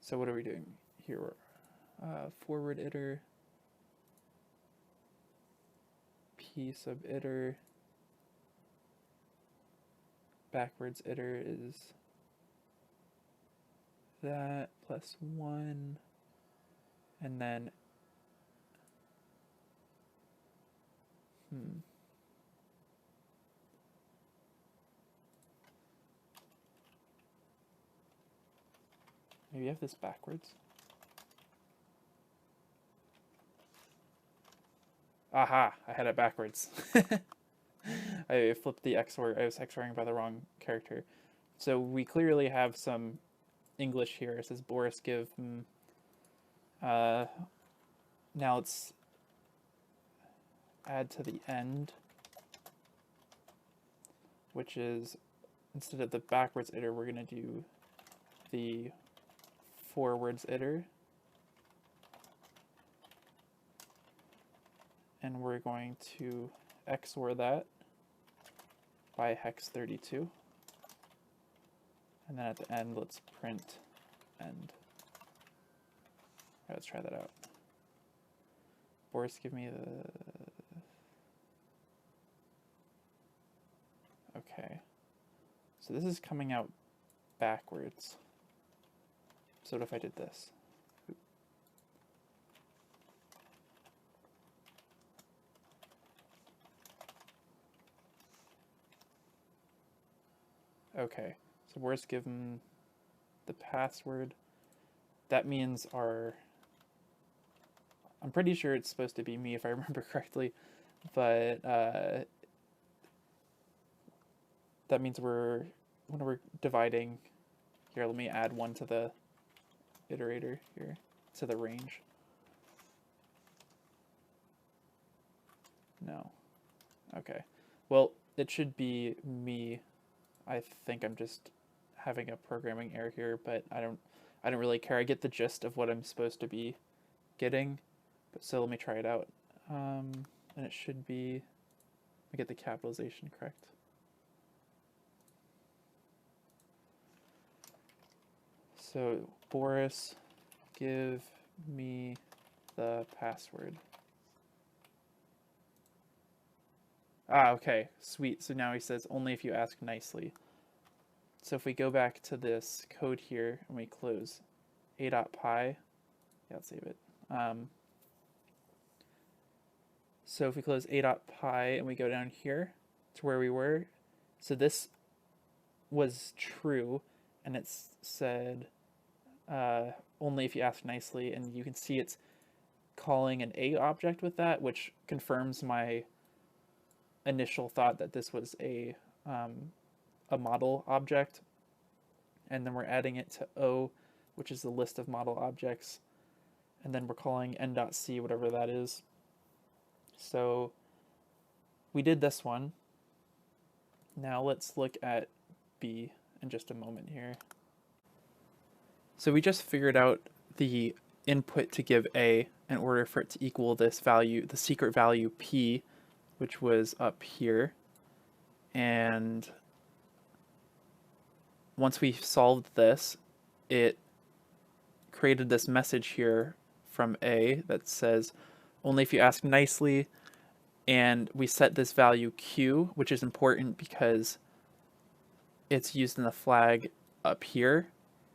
A: So what are we doing here? Forward iter, p sub iter, backwards iter is that plus 1, and then maybe I have this backwards. Aha, I had it backwards. I flipped the XOR, I was XORing by the wrong character. So we clearly have some English here. It says Boris give. Now let's add to the end, which is, instead of the backwards iter, we're going to do the forwards iter. And we're going to XOR that by hex 32. And then at the end, let's print end. All right, let's try that out. Boris, give me the... Okay. So this is coming out backwards. So what if I did this? Okay, so where's given the password? That means I'm pretty sure it's supposed to be me if I remember correctly, but that means when we're dividing, here, let me add one to the iterator here, to the range. No. Okay. Well, it should be me. I think I'm just having a programming error here, but I don't really care. I get the gist of what I'm supposed to be getting. But so let me try it out. And it should be, let me get the capitalization correct. So Boris, give me the password. Ah, okay, sweet. So now he says only if you ask nicely. So if we go back to this code here and we close a.py, yeah, let's save it. So if we close a.py and we go down here to where we were, so this was true, and it said only if you ask nicely, and you can see it's calling an A object with that, which confirms my initial thought that this was a model object, and then we're adding it to O, which is the list of model objects, and then we're calling n.c, whatever that is. So we did this one. Now let's look at B in just a moment here. So we just figured out the input to give A in order for it to equal this value, the secret value P, which was up here. And once we solved this, it created this message here from A that says, only if you ask nicely, and we set this value Q, which is important because it's used in the flag up here,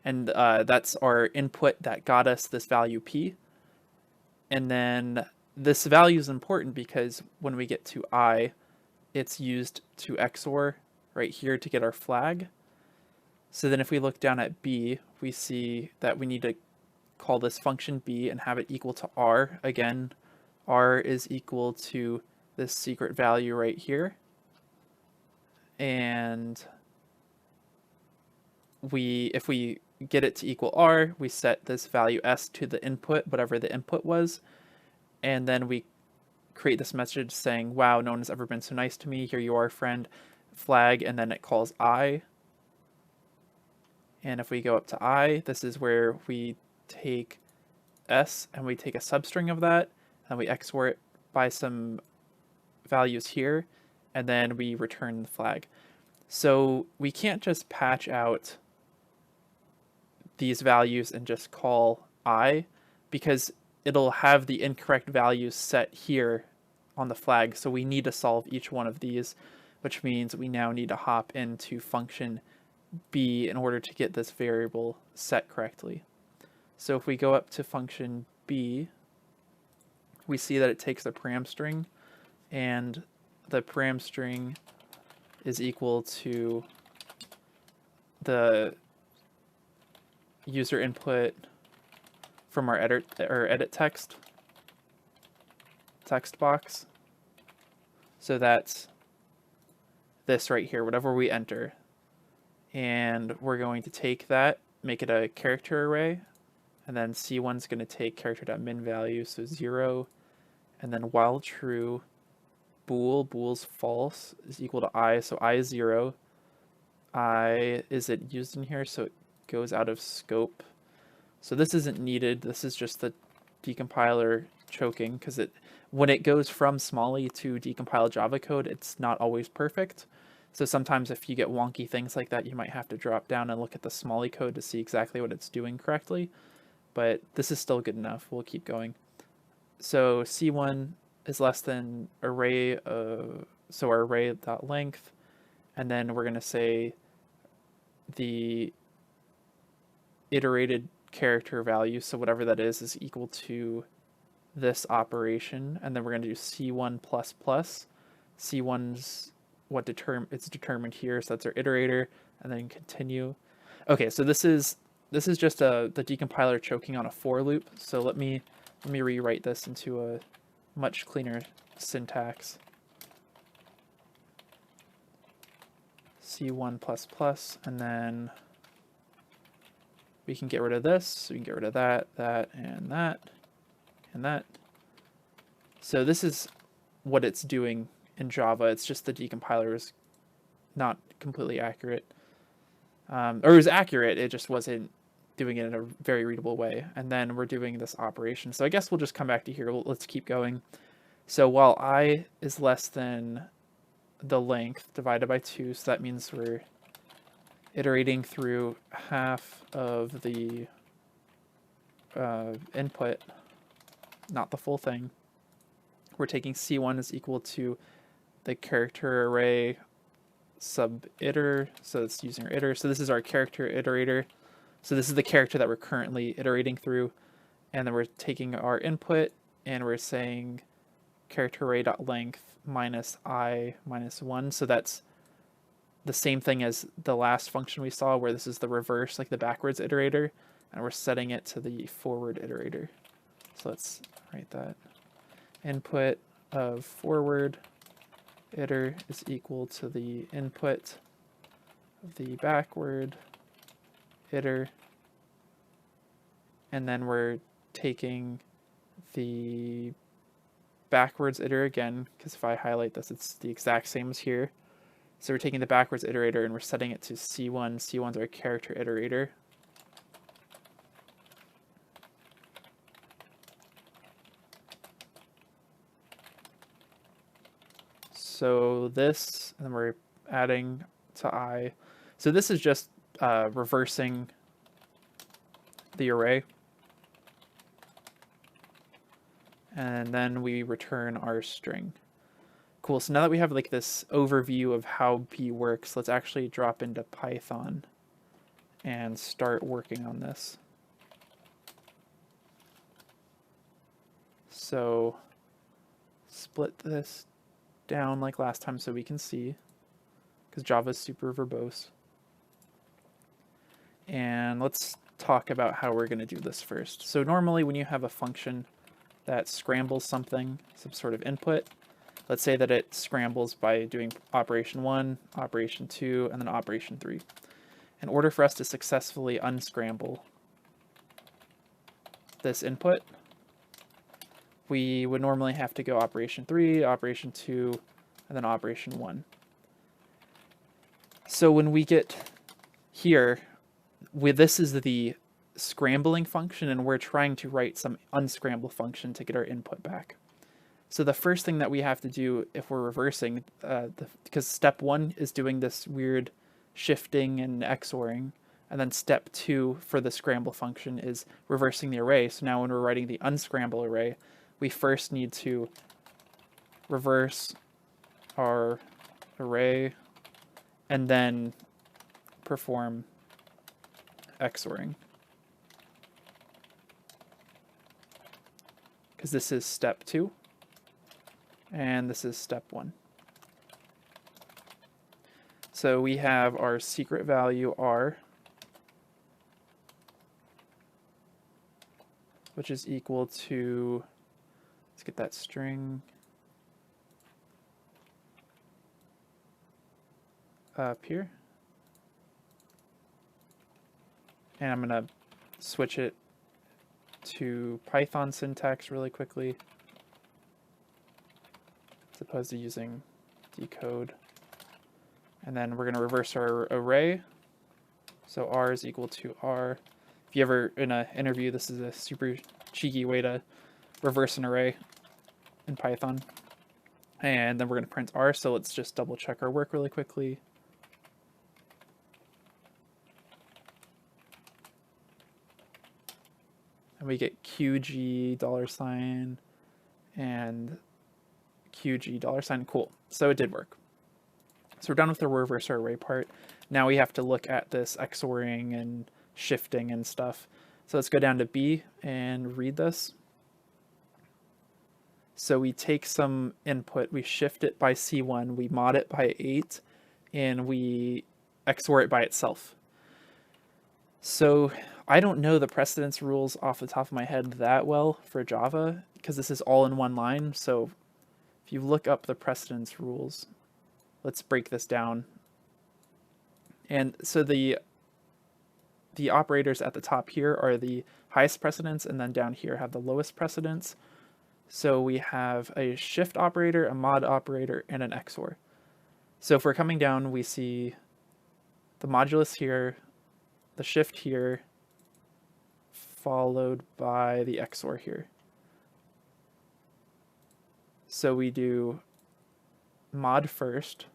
A: and that's our input that got us this value P. And then this value is important because when we get to I, it's used to XOR right here to get our flag. So then if we look down at B, we see that we need to call this function B and have it equal to R. Again, R is equal to this secret value right here. And if we get it to equal R, we set this value S to the input, whatever the input was. And then we create this message saying, wow, no one has ever been so nice to me. Here you are, friend, flag, and then it calls I. And if we go up to I, this is where we take S and we take a substring of that, and we XOR it by some values here, and then we return the flag. So we can't just patch out these values and just call I, because it'll have the incorrect values set here on the flag. So we need to solve each one of these, which means we now need to hop into function B in order to get this variable set correctly. So if we go up to function B, we see that it takes the param string, and the param string is equal to the user input from our edit text box. So that's this right here, whatever we enter. And we're going to take that, make it a character array, and then C1's going to take character.min value, so 0, and then while true, bool's false is equal to I, so I is 0. I, is it used in here? So it goes out of scope. So this isn't needed. This is just the decompiler choking, because when it goes from Smalley to decompile Java code, it's not always perfect. So sometimes if you get wonky things like that, you might have to drop down and look at the Smalley code to see exactly what it's doing correctly. But this is still good enough. We'll keep going. So C1 is less than array, so our array.length, and then we're going to say the iterated character value, so whatever that is equal to this operation, and then we're going to do C1 plus plus. C1's what it's determined here, so that's our iterator, and then continue. Okay, so this is just the decompiler choking on a for loop. So let me rewrite this into a much cleaner syntax. C1 plus plus, and then we can get rid of this. So we can get rid of that, and that, and that. So this is what it's doing in Java. It's just the decompiler is not completely accurate. Or it was accurate, it just wasn't doing it in a very readable way. And then we're doing this operation. So I guess we'll just come back to here. Let's keep going. So while I is less than the length divided by 2, so that means we're iterating through half of the input, not the full thing. We're taking C1 is equal to the character array sub iter, so it's using our iter. So this is our character iterator. So this is the character that we're currently iterating through. And then we're taking our input and we're saying character array.length minus I minus 1. So that's the same thing as the last function we saw, where this is the reverse, like the backwards iterator, and we're setting it to the forward iterator. So let's write that. Input of forward iter is equal to the input of the backward iter, and then we're taking the backwards iter again, because if I highlight this, it's the exact same as here. So we're taking the backwards iterator and we're setting it to C1. C1's our character iterator. So this, and then we're adding to I. So this is just reversing the array. And then we return our string. Cool, so now that we have like this overview of how B works, let's actually drop into Python and start working on this. So split this down like last time so we can see, because Java is super verbose. And let's talk about how we're going to do this first. So normally when you have a function that scrambles something, some sort of input, let's say that it scrambles by doing operation 1, operation 2, and then operation 3. In order for us to successfully unscramble this input, we would normally have to go operation 3, operation 2, and then operation 1. So when we get here, this is the scrambling function, and we're trying to write some unscramble function to get our input back. So the first thing that we have to do if we're reversing, because step 1 is doing this weird shifting and XORing, and then step 2 for the scramble function is reversing the array. So now when we're writing the unscramble array, we first need to reverse our array and then perform XORing, because this is step 2 and this is step 1. So we have our secret value R, which is equal to, let's get that string up here. And I'm going to switch it to Python syntax really quickly, as opposed to using decode. And then we're going to reverse our array. So R is equal to R. If you ever, in an interview, this is a super cheeky way to reverse an array in Python. And then we're going to print R, so let's just double check our work really quickly. And we get QG $, and QG $. Cool. So it did work. So we're done with the reverse array part. Now we have to look at this XORing and shifting and stuff. So let's go down to B and read this. So we take some input, we shift it by C1, we mod it by 8, and we XOR it by itself. So I don't know the precedence rules off the top of my head that well for Java, because this is all in one line. So if you look up the precedence rules, let's break this down. And so the operators at the top here are the highest precedence, and then down here have the lowest precedence. So we have a shift operator, a mod operator, and an XOR. So if we're coming down, we see the modulus here, the shift here, followed by the XOR here. So we do mod first,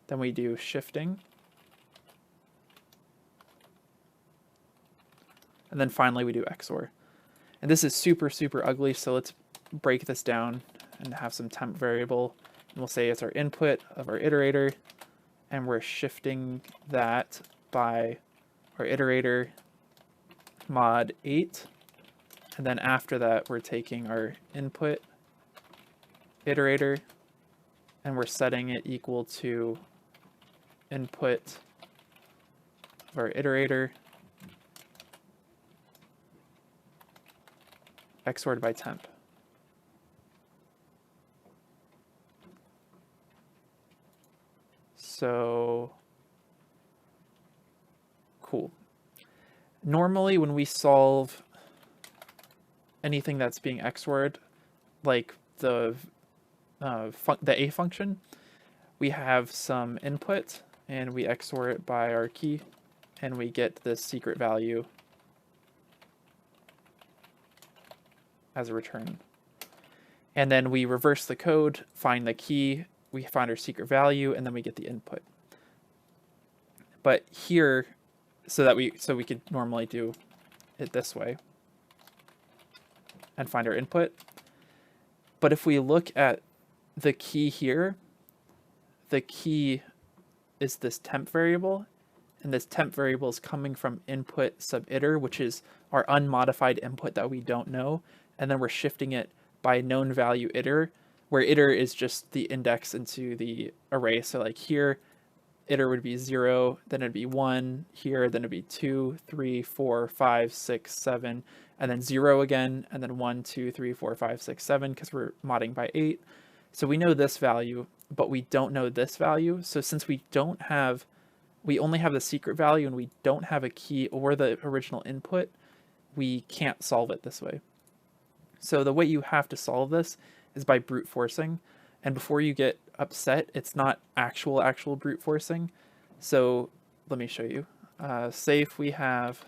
A: then we do shifting, and then finally we do XOR. And this is super, super ugly, so let's break this down and have some temp variable. And we'll say it's our input of our iterator, and we're shifting that by our iterator mod 8. And then after that, we're taking our input iterator, and we're setting it equal to input of our iterator XORed by temp. So cool. Normally when we solve anything that's being XORed, like the A function, we have some input and we XOR it by our key, and we get this secret value as a return. And then we reverse the code, find the key, we find our secret value, and then we get the input. But here, so we could normally do it this way and find our input. But if we look at the key here, the key is this temp variable, and this temp variable is coming from input sub iter, which is our unmodified input that we don't know, and then we're shifting it by known value iter, where iter is just the index into the array. So like here, iter would be 0, then it'd be 1 here, then it'd be 2, 3, 4, 5, 6, 7, and then 0 again, and then 1, 2, 3, 4, 5, 6, 7, because we're modding by 8. So we know this value, but we don't know this value. So since we only have the secret value and we don't have a key or the original input, we can't solve it this way. So the way you have to solve this is by brute forcing. And before you get upset, it's not actual brute forcing. So let me show you. Say if we have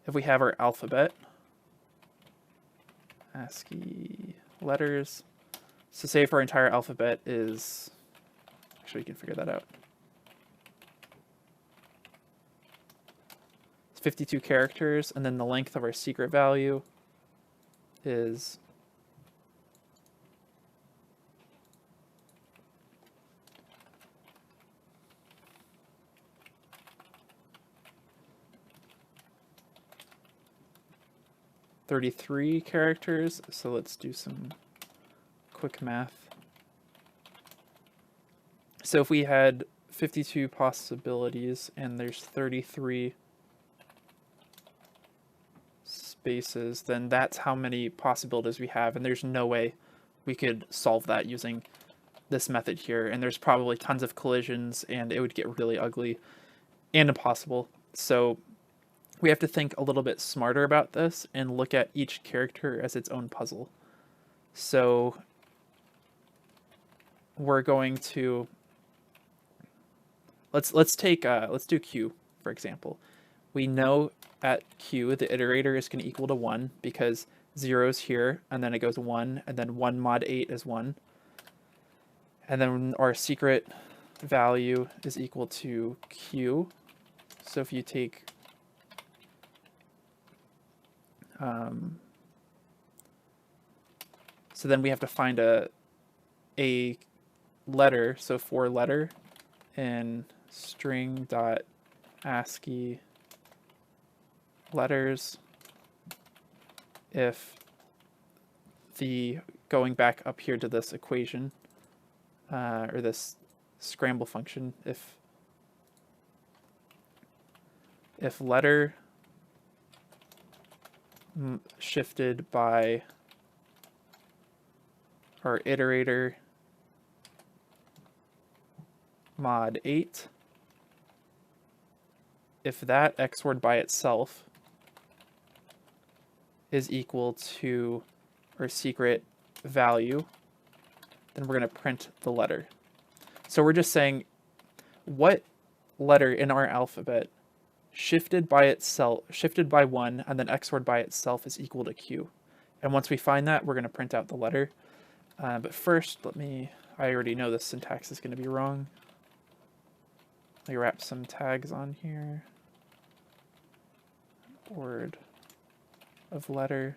A: our alphabet, ASCII letters. So say if our entire alphabet is, actually you can figure that out. 52 characters, and then the length of our secret value is .33 characters. So let's do some quick math. So if we had 52 possibilities and there's 33 spaces, then that's how many possibilities we have, and there's no way we could solve that using this method here, and there's probably tons of collisions and it would get really ugly and impossible. So we have to think a little bit smarter about this and look at each character as its own puzzle. So we're going to let's do Q, for example. We know at Q, the iterator is going to equal to 1 because 0 is here, and then it goes 1, and then 1 mod 8 is 1. And then our secret value is equal to Q. So if you take so then we have to find a letter, so for letter, in string.ASCII letters, if going back up here to this equation, or this scramble function, if letter shifted by our iterator mod 8, if that XORed by itself is equal to our secret value, then we're going to print the letter. So we're just saying what letter in our alphabet shifted by itself, shifted by 1, and then XORed by itself is equal to Q. And once we find that, we're going to print out the letter. But first, I already know this syntax is going to be wrong. Let me wrap some tags on here. Word of letter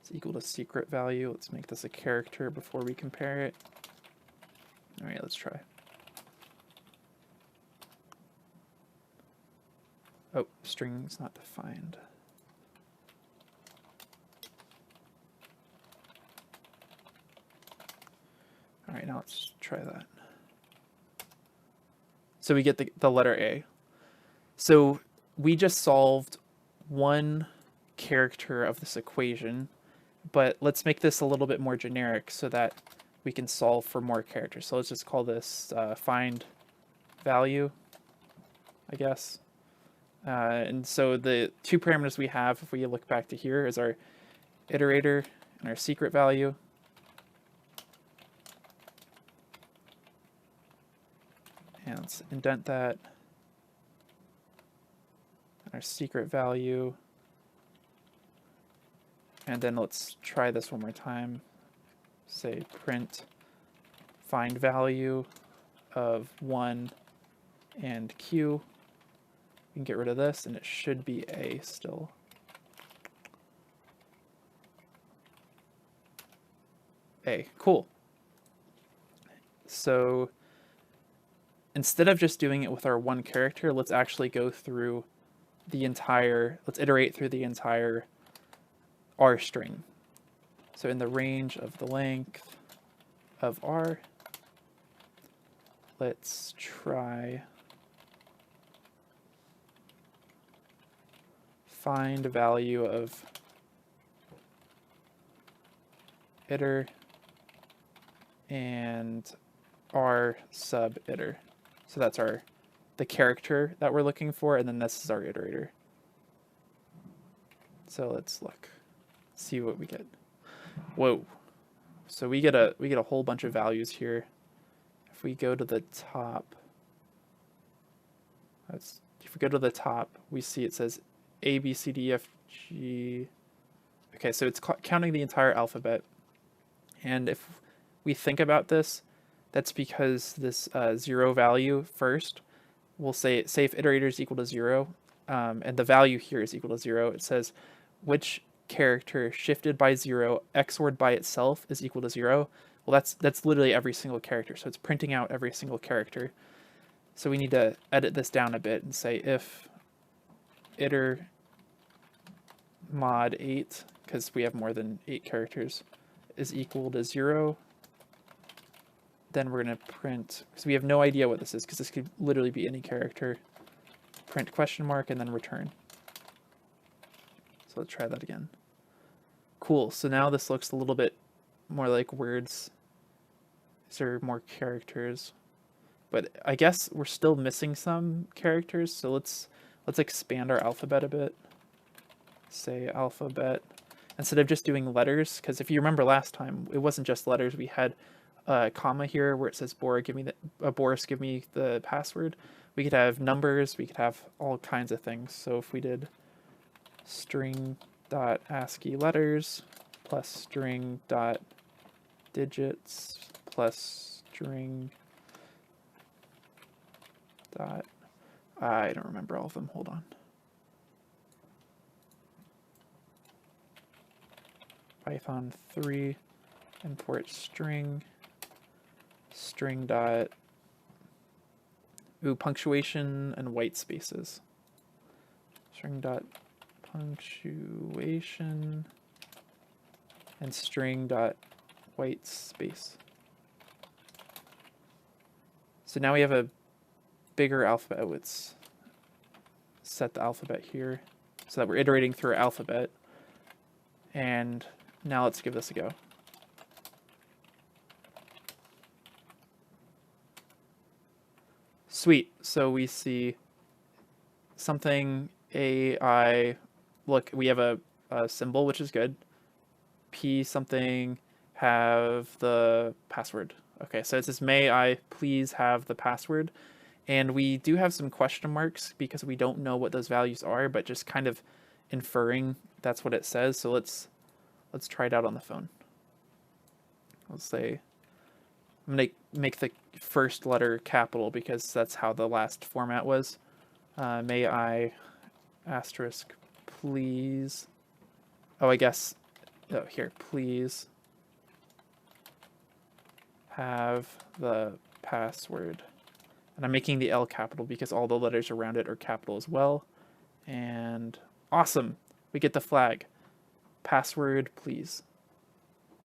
A: is equal to secret value. Let's make this a character before we compare it. All right, let's try. Oh, string's not defined. All right, now let's try that. So we get the letter A. So we just solved one character of this equation, but let's make this a little bit more generic so that we can solve for more characters. So let's just call this find value, I guess. And so the two parameters we have, if we look back to here, is our iterator and our secret value. And let's indent that. And our secret value. And then let's try this one more time. Say print find value of 1 and Q. We can get rid of this, and it should be A still. A, cool. So instead of just doing it with our one character, let's actually go through the entire, let's iterate through the entire R string. So in the range of the length of R, let's try find value of iter and R sub iter. So that's the character that we're looking for, and then this is our iterator. So let's see what we get. Whoa. So we get a whole bunch of values here. If we go to the top, we see it says A, B, C, D, F, G. Okay, so it's counting the entire alphabet. And if we think about this, that's because this 0 value first, we'll say if iterator is equal to 0, and the value here is equal to 0, it says which character shifted by 0, XORed by itself is equal to 0. Well, that's literally every single character, so it's printing out every single character. So we need to edit this down a bit and say if iter mod 8, because we have more than 8 characters, is equal to 0, then we're going to print, because we have no idea what this is, because this could literally be any character, print question mark and then return. So let's try that again. Cool, so now this looks a little bit more like words. These are more characters, but I guess we're still missing some characters, so let's expand our alphabet a bit. Say alphabet, instead of just doing letters, because if you remember last time, it wasn't just letters. We had a comma here where it says Boris, give me the password. We could have numbers, we could have all kinds of things. So if we did string.ASCII letters plus string.digits plus string dot, I don't remember all of them, hold on. Python 3 import string dot, punctuation and white spaces. String dot punctuation and string dot white space. So now we have a bigger alphabet. Let's set the alphabet here so that we're iterating through our alphabet. And now let's give this a go. Sweet. So we see something AI. Look, we have a symbol, which is good. P something, have the password. Okay, so it says, may I please have the password? And we do have some question marks because we don't know what those values are, but just kind of inferring that's what it says. So let's try it out on the phone. Let's say, I'm gonna make the first letter capital because that's how the last format was. May I asterisk please. Oh, I guess, oh, here, please have the password. And I'm making the L capital because all the letters around it are capital as well. And awesome, we get the flag. Password, please.